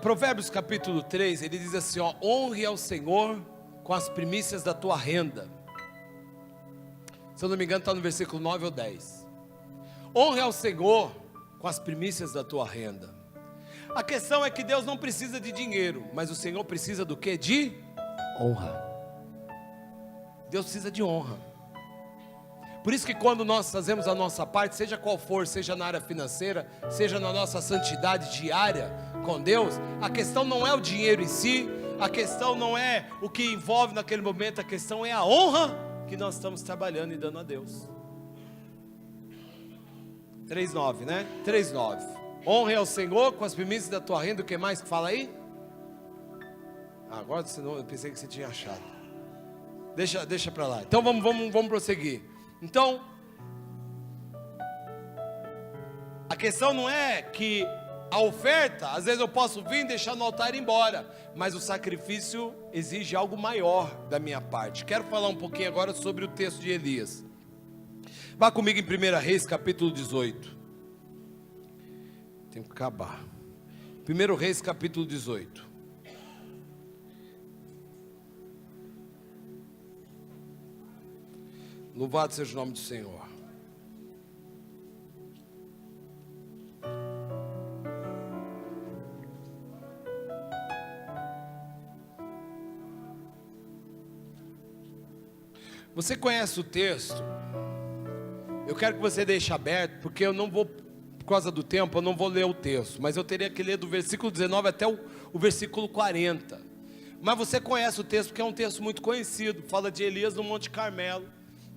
Provérbios capítulo 3, ele diz assim, ó: honre ao Senhor com as primícias da tua renda. Se eu não me engano está no versículo 9 ou 10. Honre ao Senhor com as primícias da tua renda. A questão é que Deus não precisa de dinheiro, mas o Senhor precisa do que? De honra. Deus precisa de honra. Por isso que quando nós fazemos a nossa parte, seja qual for, seja na área financeira, seja na nossa santidade diária com Deus, a questão não é o dinheiro em si, a questão não é o que envolve naquele momento, a questão é a honra que nós estamos trabalhando e dando a Deus. 3:9, né? 3:9. Honre ao Senhor com as primícias da tua renda. O que mais que fala aí? Agora eu pensei que você tinha achado. Deixa para lá. Então vamos prosseguir. Então, a questão não é que a oferta, às vezes eu posso vir, deixar no altar e ir embora, mas o sacrifício exige algo maior da minha parte. Quero falar um pouquinho agora sobre o texto de Elias. Vá comigo em 1 Reis capítulo 18. Tenho que acabar. 1 Reis capítulo 18. Louvado seja o nome do Senhor. Você conhece o texto? Eu quero que você deixe aberto, porque eu não vou, por causa do tempo, eu não vou ler o texto, mas eu teria que ler do versículo 19 até o versículo 40. Mas você conhece o texto, porque é um texto muito conhecido. Fala de Elias no Monte Carmelo,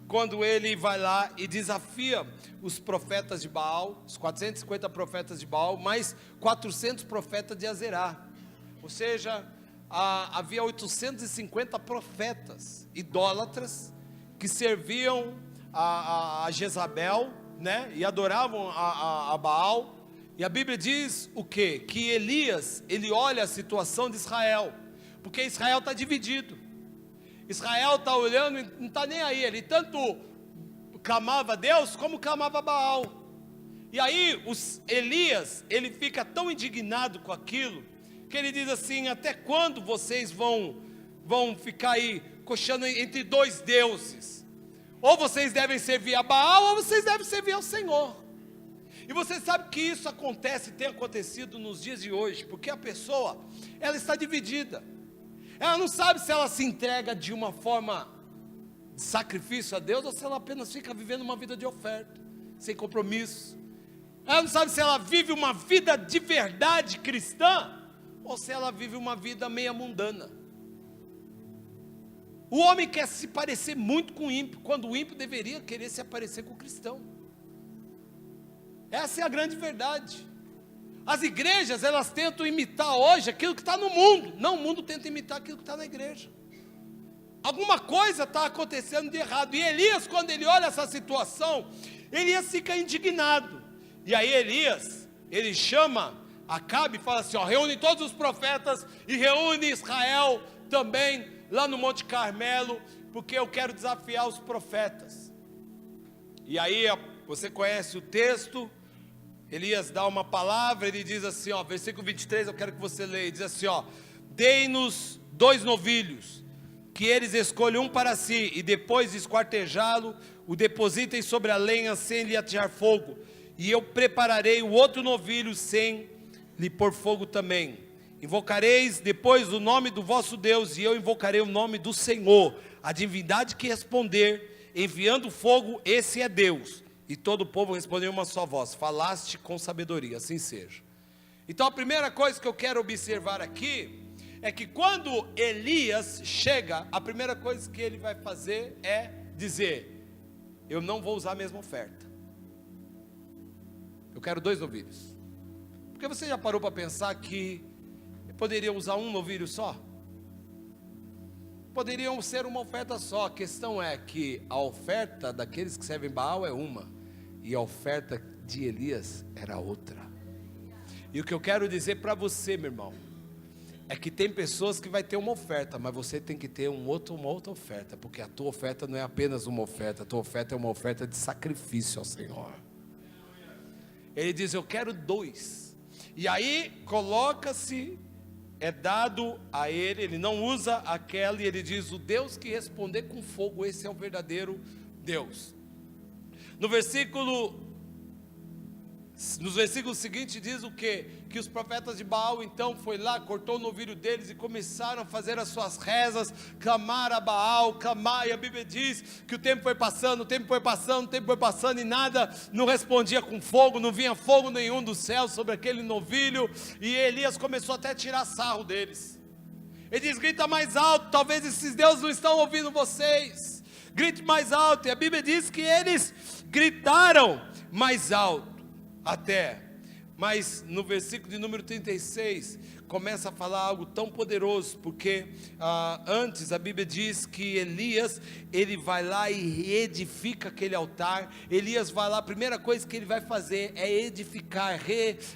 quando ele vai lá e desafia os profetas de Baal, os 450 profetas de Baal, mais 400 profetas de Azerá. Ou seja, havia 850 profetas idólatras que serviam a Jezabel, né? E adoravam a Baal. E a Bíblia diz o quê? Que Elias, ele olha a situação de Israel, porque Israel está dividido. Israel está olhando e não está nem aí. Ele tanto clamava a Deus como clamava a Baal. E aí Elias, ele fica tão indignado com aquilo, que ele diz assim: até quando vocês vão ficar aí coxando entre dois deuses? Ou vocês devem servir a Baal, ou vocês devem servir ao Senhor. E você sabe que isso acontece, tem acontecido nos dias de hoje, porque a pessoa, ela está dividida. Ela não sabe se ela se entrega de uma forma de sacrifício a Deus, ou se ela apenas fica vivendo uma vida de oferta, sem compromisso. Ela não sabe se ela vive uma vida de verdade cristã, ou se ela vive uma vida meia mundana. O homem quer se parecer muito com o ímpio, quando o ímpio deveria querer se parecer com o cristão. Essa é a grande verdade. As igrejas, elas tentam imitar hoje aquilo que está no mundo. Não, o mundo tenta imitar aquilo que está na igreja. Alguma coisa está acontecendo de errado. E Elias, quando ele olha essa situação, Elias fica indignado. E aí Elias, ele chama Acabe e fala assim, ó, reúne todos os profetas e reúne Israel também lá no Monte Carmelo, porque eu quero desafiar os profetas. E aí você conhece o texto. Elias dá uma palavra, ele diz assim, ó, versículo 23, eu quero que você leia, diz assim, ó: dei-nos 2 novilhos, que eles escolham um para si, e depois de esquartejá-lo, o depositem sobre a lenha sem lhe atear fogo, e eu prepararei o outro novilho sem lhe pôr fogo também. Invocareis depois o nome do vosso Deus, e eu invocarei o nome do Senhor. A divindade que responder, enviando fogo, esse é Deus. E todo o povo respondeu em uma só voz: falaste com sabedoria, assim seja. Então a primeira coisa que eu quero observar aqui é que quando Elias chega, a primeira coisa que ele vai fazer é dizer: eu não vou usar a mesma oferta. Eu quero 2 novilhos. Porque você já parou para pensar que poderia usar um novilho só? Poderiam ser uma oferta só. A questão é que a oferta daqueles que servem Baal é uma, e a oferta de Elias era outra. E o que eu quero dizer para você, meu irmão, é que tem pessoas que vai ter uma oferta, mas você tem que ter uma outra oferta, porque a tua oferta não é apenas uma oferta, a tua oferta é uma oferta de sacrifício ao Senhor. Ele diz: eu quero 2. E aí coloca-se, é dado a ele, ele não usa aquela, e ele diz: o Deus que responder com fogo, esse é o verdadeiro Deus. Nos versículos seguintes diz o quê? Que os profetas de Baal então foi lá, cortou o novilho deles e começaram a fazer as suas rezas, clamar a Baal, clamar, e a Bíblia diz que o tempo foi passando, e nada, não respondia com fogo, não vinha fogo nenhum do céu sobre aquele novilho, e Elias começou até a tirar sarro deles. Ele diz: grita mais alto, talvez esses deuses não estão ouvindo vocês, grite mais alto. E a Bíblia diz que eles gritaram mais alto até, mas no versículo de número 36, começa a falar algo tão poderoso, porque antes a Bíblia diz que Elias, ele vai lá e reedifica aquele altar. Elias vai lá, a primeira coisa que ele vai fazer é edificar,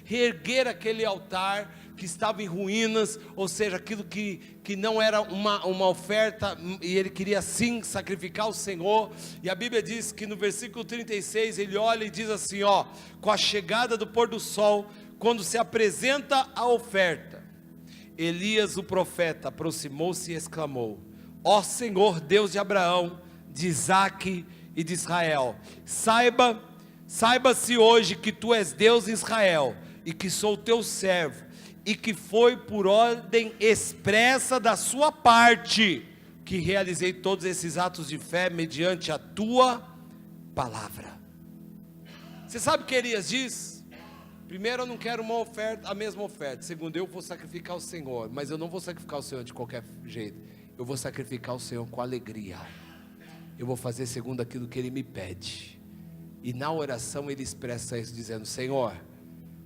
reerguer aquele altar que estava em ruínas, ou seja, aquilo que não era uma oferta, e ele queria sim sacrificar o Senhor. E a Bíblia diz que no versículo 36, ele olha e diz assim, com a chegada do pôr do sol, quando se apresenta a oferta, Elias o profeta aproximou-se e exclamou: ó Senhor Deus de Abraão, de Isaque e de Israel, saiba-se hoje que tu és Deus em Israel, e que sou teu servo, e que foi por ordem expressa da sua parte que realizei todos esses atos de fé mediante a tua palavra. Você sabe o que Elias diz? Primeiro, eu não quero uma oferta, a mesma oferta. Segundo, eu vou sacrificar o Senhor, mas eu não vou sacrificar o Senhor de qualquer jeito. Eu vou sacrificar o Senhor com alegria. Eu vou fazer segundo aquilo que Ele me pede. E na oração ele expressa isso dizendo: Senhor,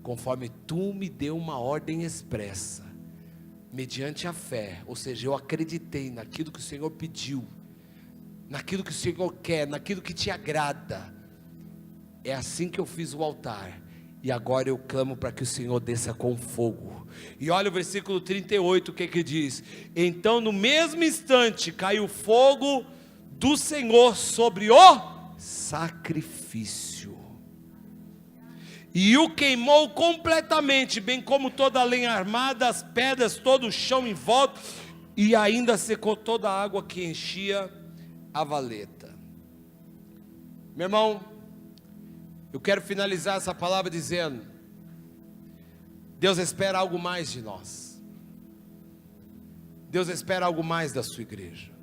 conforme tu me deu uma ordem expressa, mediante a fé, ou seja, eu acreditei naquilo que o Senhor pediu, naquilo que o Senhor quer, naquilo que te agrada. É assim que eu fiz o altar, e agora eu clamo para que o Senhor desça com fogo. E olha o versículo 38, o que diz? Então no mesmo instante caiu fogo do Senhor sobre o sacrifício, e o queimou completamente, bem como toda a lenha armada, as pedras, todo o chão em volta, e ainda secou toda a água que enchia a valeta. Meu irmão, eu quero finalizar essa palavra dizendo: Deus espera algo mais de nós. Deus espera algo mais da sua igreja.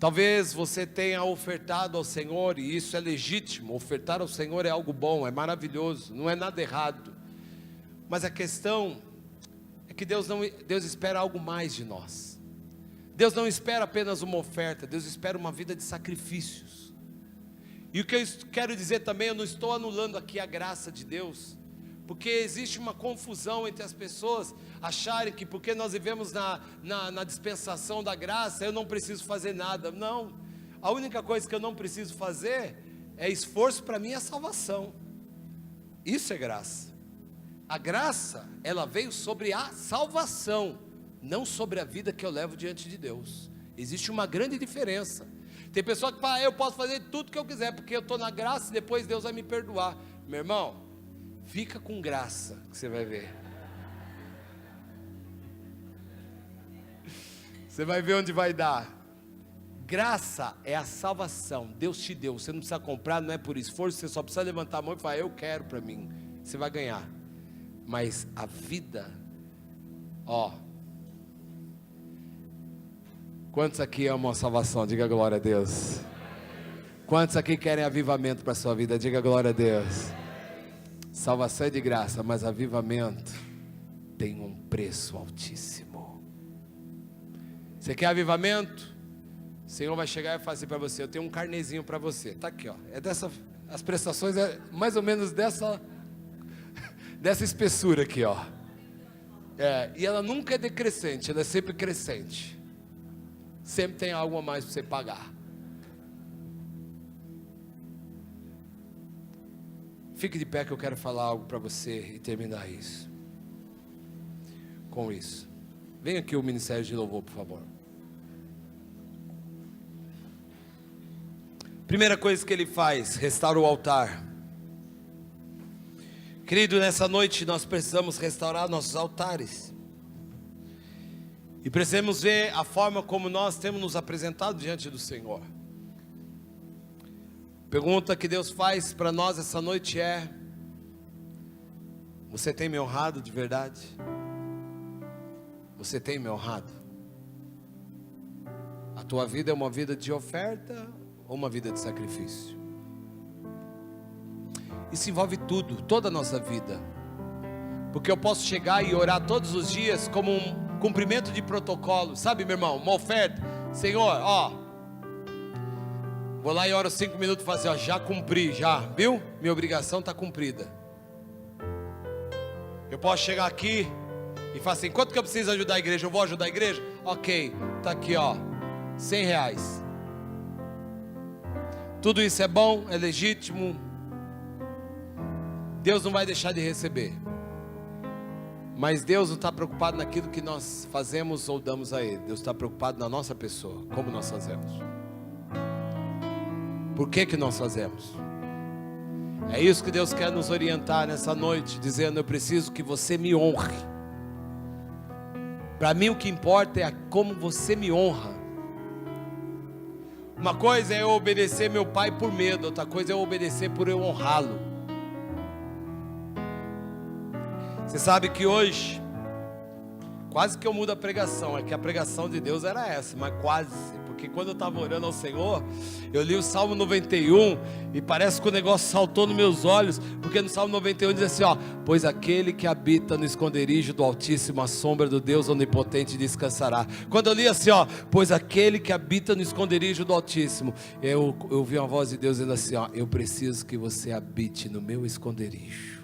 Talvez você tenha ofertado ao Senhor, e isso é legítimo. Ofertar ao Senhor é algo bom, é maravilhoso, não é nada errado. Mas a questão é que Deus espera algo mais de nós. Deus não espera apenas uma oferta, Deus espera uma vida de sacrifícios. E o que eu quero dizer também, eu não estou anulando aqui a graça de Deus, porque existe uma confusão entre as pessoas acharem que porque nós vivemos na dispensação da graça, eu não preciso fazer nada. Não, a única coisa que eu não preciso fazer é esforço para minha salvação. Isso é graça. A graça, ela veio sobre a salvação, não sobre a vida que eu levo diante de Deus. Existe uma grande diferença. Tem pessoa que fala: eu posso fazer tudo que eu quiser, porque eu estou na graça e depois Deus vai me perdoar. Meu irmão, fica com graça, que você vai ver. Você vai ver onde vai dar. Graça é a salvação. Deus te deu, você não precisa comprar, não é por esforço, você só precisa levantar a mão e falar: eu quero para mim. Você vai ganhar. Mas a vida, quantos aqui amam a salvação? Diga glória a Deus. Quantos aqui querem avivamento para a sua vida? Diga glória a Deus. Salvação é de graça, mas avivamento tem um preço altíssimo. Você quer avivamento? O Senhor vai chegar e falar assim para você: eu tenho um carnezinho para você. Está aqui, ó. As prestações é mais ou menos dessa espessura aqui, ó. E ela nunca é decrescente, ela é sempre crescente. Sempre tem algo a mais para você pagar. Fique de pé que eu quero falar algo para você e terminar isso. Com isso. Vem aqui o Ministério de Louvor, por favor. Primeira coisa que ele faz, restaura o altar. Querido, nessa noite nós precisamos restaurar nossos altares. E precisamos ver a forma como nós temos nos apresentado diante do Senhor. Pergunta que Deus faz para nós essa noite é: você tem me honrado de verdade? Você tem me honrado? A tua vida é uma vida de oferta ou uma vida de sacrifício? Isso envolve tudo, toda a nossa vida. Porque eu posso chegar e orar todos os dias como um cumprimento de protocolo. Sabe, meu irmão, uma oferta. Senhor, vou lá e oro 5 minutos e falo assim, já cumpri, já, viu? Minha obrigação está cumprida. Eu posso chegar aqui e falar assim: quanto que eu preciso ajudar a igreja? Eu vou ajudar a igreja? Ok, está aqui, R$100. Tudo isso é bom, é legítimo. Deus não vai deixar de receber. Mas Deus não está preocupado naquilo que nós fazemos ou damos a Ele. Deus está preocupado na nossa pessoa, como nós fazemos. Por que nós fazemos? É isso que Deus quer nos orientar nessa noite, dizendo: eu preciso que você me honre. Para mim o que importa é como você me honra. Uma coisa é eu obedecer meu pai por medo, outra coisa é eu obedecer por eu honrá-lo. Você sabe que hoje, quase que eu mudo a pregação, é que a pregação de Deus era essa, mas quase, porque quando eu estava orando ao Senhor, eu li o Salmo 91, e parece que o negócio saltou nos meus olhos, porque no Salmo 91 diz assim, pois aquele que habita no esconderijo do Altíssimo, a sombra do Deus Onipotente descansará. Quando eu li assim, pois aquele que habita no esconderijo do Altíssimo, eu ouvi uma voz de Deus dizendo assim, eu preciso que você habite no meu esconderijo.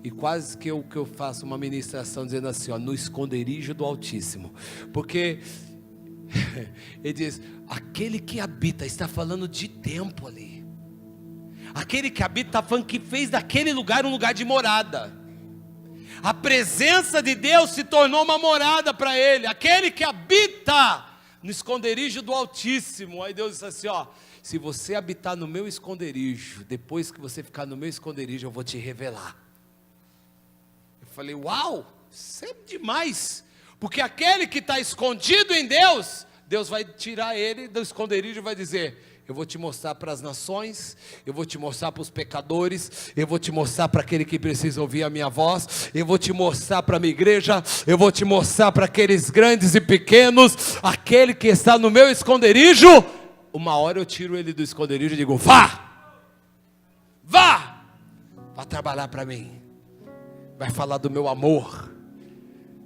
E quase que eu faço uma ministração dizendo assim, no esconderijo do Altíssimo. Porque ele diz, aquele que habita, está falando de tempo ali. Aquele que habita, está falando que fez daquele lugar um lugar de morada. A presença de Deus se tornou uma morada para ele. Aquele que habita no esconderijo do Altíssimo. Aí Deus disse assim, se você habitar no meu esconderijo, depois que você ficar no meu esconderijo, eu vou te revelar. Falei, uau, isso é demais, porque aquele que está escondido em Deus, Deus vai tirar ele do esconderijo e vai dizer, eu vou te mostrar para as nações, eu vou te mostrar para os pecadores, eu vou te mostrar para aquele que precisa ouvir a minha voz, eu vou te mostrar para a minha igreja, eu vou te mostrar para aqueles grandes e pequenos, aquele que está no meu esconderijo. Uma hora eu tiro ele do esconderijo e digo, vá trabalhar para mim. Vai falar do meu amor,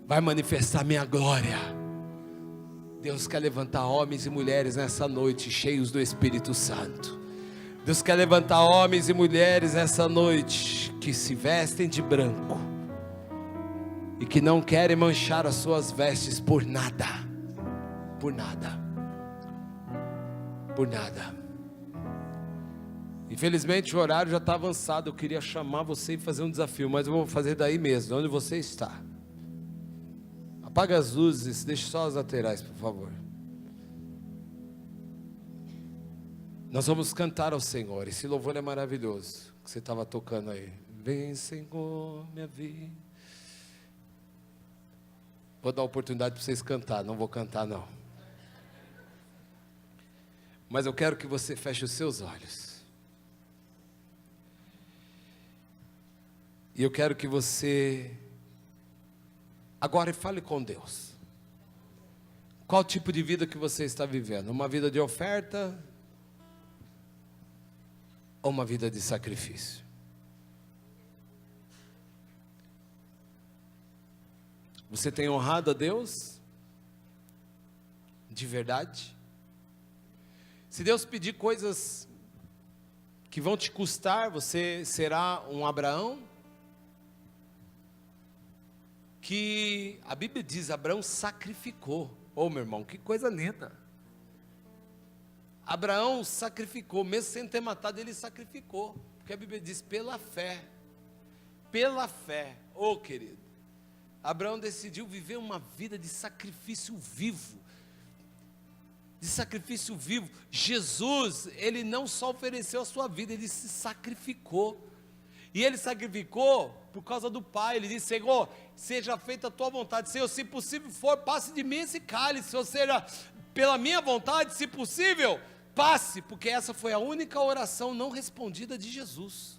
vai manifestar minha glória. Deus quer levantar homens e mulheres nessa noite cheios do Espírito Santo. Deus quer levantar homens e mulheres nessa noite que se vestem de branco e que não querem manchar as suas vestes por nada, por nada, por nada. Infelizmente o horário já está avançado. Eu queria chamar você e fazer um desafio, mas eu vou fazer daí mesmo, onde você está. Apaga as luzes, deixe só as laterais, por favor. Nós vamos cantar ao Senhor. Esse louvor é maravilhoso, que você estava tocando aí. Vem, Senhor, minha vida. Vou dar a oportunidade para vocês cantar, não vou cantar não. Mas eu quero que você feche os seus olhos. E eu quero que você agora fale com Deus. Qual tipo de vida que você está vivendo? Uma vida de oferta ou uma vida de sacrifício? Você tem honrado a Deus? De verdade? Se Deus pedir coisas que vão te custar, você será um Abraão? Que a Bíblia diz, Abraão sacrificou. Meu irmão, que coisa linda. Abraão sacrificou, mesmo sem ter matado, ele sacrificou. Porque a Bíblia diz, pela fé. Pela fé, querido. Abraão decidiu viver uma vida de sacrifício vivo. De sacrifício vivo. Jesus, ele não só ofereceu a sua vida, ele se sacrificou. E ele sacrificou por causa do Pai. Ele disse, Senhor, seja feita a tua vontade. Senhor, se possível for, passe de mim esse cálice. Ou seja, pela minha vontade, se possível, passe. Porque essa foi a única oração não respondida de Jesus.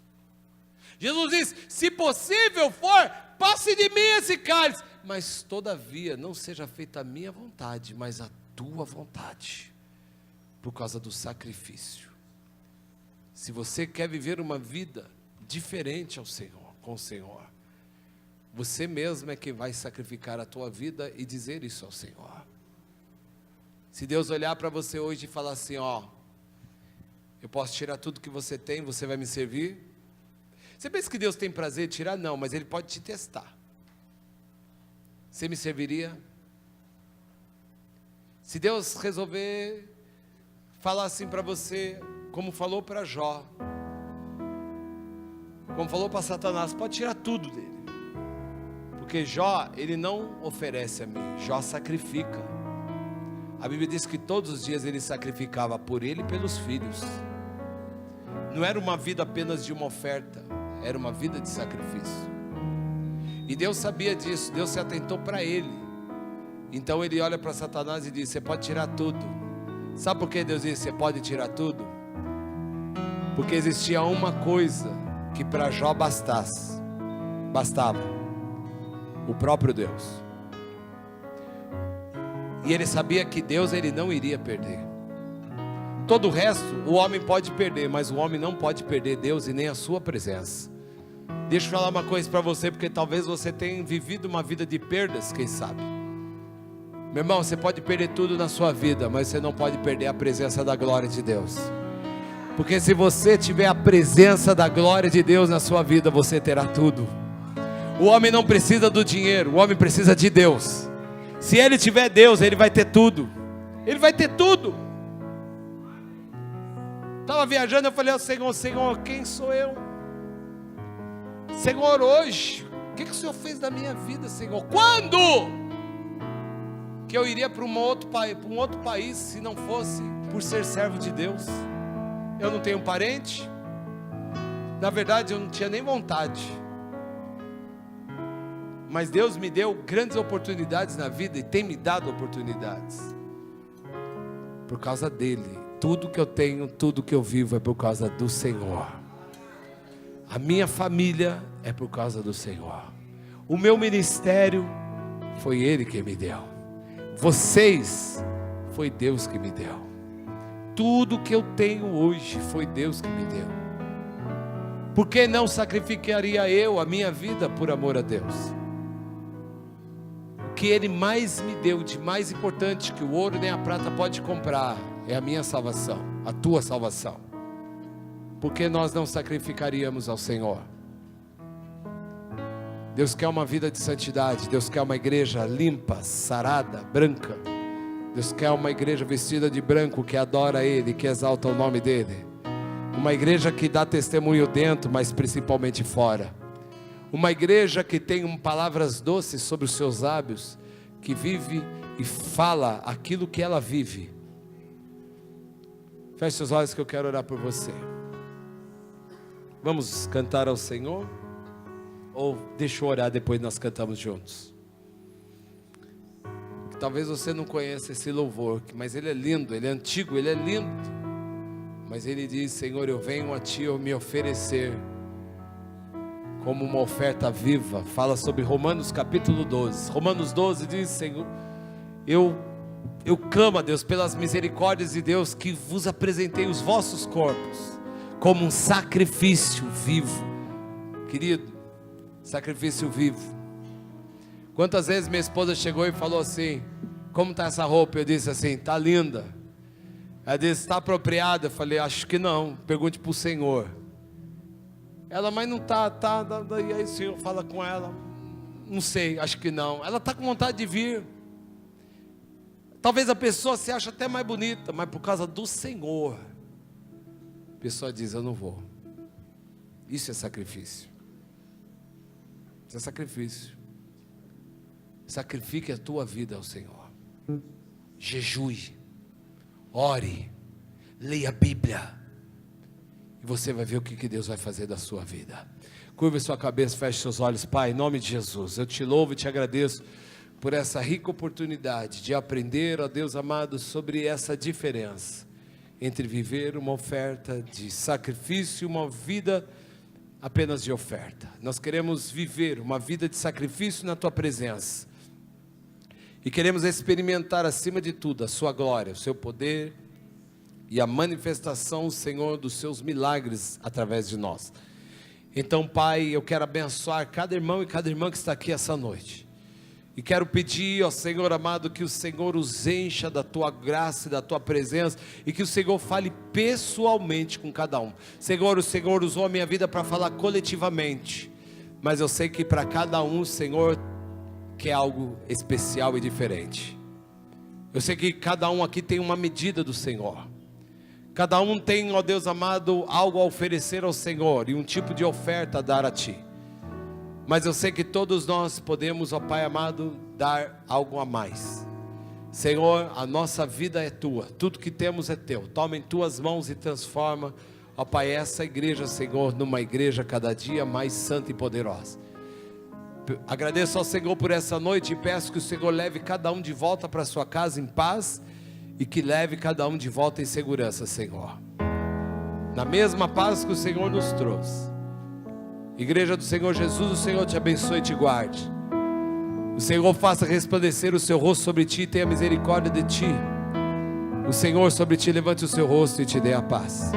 Jesus disse, se possível for, passe de mim esse cálice. Mas todavia, não seja feita a minha vontade, mas a tua vontade. Por causa do sacrifício. Se você quer viver uma vida diferente ao Senhor, com o Senhor, você mesmo é quem vai sacrificar a tua vida e dizer isso ao Senhor. Se Deus olhar para você hoje e falar assim, eu posso tirar tudo que você tem, você vai me servir? Você pensa que Deus tem prazer em tirar? Não, mas Ele pode te testar. Você me serviria? Se Deus resolver falar assim para você, como falou para Jó, como falou para Satanás, pode tirar tudo dele. Porque Jó, ele não oferece a mim, Jó sacrifica. A Bíblia diz que todos os dias ele sacrificava por ele e pelos filhos. Não era uma vida apenas de uma oferta, era uma vida de sacrifício. E Deus sabia disso, Deus se atentou para ele. Então ele olha para Satanás e diz, você pode tirar tudo. Sabe por que Deus disse, você pode tirar tudo? Porque existia uma coisa que para Jó bastava, o próprio Deus. E ele sabia que Deus ele não iria perder. Todo o resto o homem pode perder, mas o homem não pode perder Deus e nem a sua presença. Deixa eu falar uma coisa para você, porque talvez você tenha vivido uma vida de perdas, quem sabe. Meu irmão, você pode perder tudo na sua vida, mas você não pode perder a presença da glória de Deus. Porque se você tiver a presença da glória de Deus na sua vida, você terá tudo. O homem não precisa do dinheiro, o homem precisa de Deus. Se ele tiver Deus, ele vai ter tudo. Ele vai ter tudo. Estava viajando, eu falei ao Senhor, Senhor, quem sou eu? Senhor, hoje, o que o Senhor fez da minha vida, Senhor? Quando que eu iria para um outro país, se não fosse por ser servo de Deus? Eu não tenho parente. Na verdade eu não tinha nem vontade. Mas Deus me deu grandes oportunidades na vida e tem me dado oportunidades. Por causa dele. Tudo que eu tenho, tudo que eu vivo é por causa do Senhor. A minha família é por causa do Senhor. O meu ministério foi Ele que me deu. Vocês, foi Deus que me deu. Tudo que eu tenho hoje foi Deus que me deu. Por que não sacrificaria eu a minha vida por amor a Deus? O que Ele mais me deu de mais importante que o ouro nem a prata pode comprar é a minha salvação, a tua salvação. Por que nós não sacrificaríamos ao Senhor? Deus quer uma vida de santidade. Deus quer uma igreja limpa, sarada, branca. Deus quer uma igreja vestida de branco, que adora Ele, que exalta o nome dEle. Uma igreja que dá testemunho dentro, mas principalmente fora. Uma igreja que tem palavras doces sobre os seus lábios, que vive e fala aquilo que ela vive. Feche seus olhos que eu quero orar por você. Vamos cantar ao Senhor? Ou deixa eu orar, depois nós cantamos juntos? Talvez você não conheça esse louvor, mas ele é lindo, ele é antigo, ele é lindo. Mas ele diz, Senhor, eu venho a Ti me oferecer como uma oferta viva. Fala sobre Romanos capítulo 12. Romanos 12 diz, Senhor, eu clamo a Deus pelas misericórdias de Deus, que vos apresentei os vossos corpos como um sacrifício vivo. Querido, sacrifício vivo. Quantas vezes minha esposa chegou e falou assim: como está essa roupa? Eu disse assim: está linda. Ela disse: está apropriada? Eu falei: acho que não, pergunte para o Senhor. Ela: mas não está, e aí o Senhor fala com ela: não sei, acho que não. Ela está com vontade de vir. Talvez a pessoa se ache até mais bonita, mas por causa do Senhor, a pessoa diz: eu não vou. Isso é sacrifício. Isso é sacrifício. Sacrifique a tua vida ao Senhor. Jejue, ore, leia a Bíblia, e você vai ver o que Deus vai fazer da sua vida. Curva sua cabeça, feche seus olhos. Pai, em nome de Jesus, eu te louvo e te agradeço por essa rica oportunidade de aprender, ó Deus amado, sobre essa diferença entre viver uma oferta de sacrifício e uma vida apenas de oferta. Nós queremos viver uma vida de sacrifício na tua presença, e queremos experimentar acima de tudo a sua glória, o seu poder e a manifestação, Senhor, dos seus milagres através de nós. Então, Pai, eu quero abençoar cada irmão e cada irmã que está aqui essa noite. E quero pedir, ó Senhor amado, que o Senhor os encha da tua graça e da tua presença, e que o Senhor fale pessoalmente com cada um. Senhor, o Senhor usou a minha vida para falar coletivamente, mas eu sei que para cada um o Senhor quer algo especial e diferente. Eu sei que cada um aqui tem uma medida do Senhor. Cada um tem, ó Deus amado, algo a oferecer ao Senhor e um tipo de oferta a dar a Ti. Mas eu sei que todos nós podemos, ó Pai amado, dar algo a mais. Senhor, a nossa vida é Tua, tudo que temos é Teu. Toma em Tuas mãos e transforma, ó Pai, essa igreja, Senhor, numa igreja cada dia mais santa e poderosa. Agradeço ao Senhor por essa noite e peço que o Senhor leve cada um de volta para sua casa em paz, e que leve cada um de volta em segurança, Senhor, na mesma paz que o Senhor nos trouxe. Igreja do Senhor Jesus, o Senhor te abençoe e te guarde. O Senhor faça resplandecer o seu rosto sobre ti e tenha misericórdia de ti. O Senhor sobre ti levante o seu rosto e te dê a paz.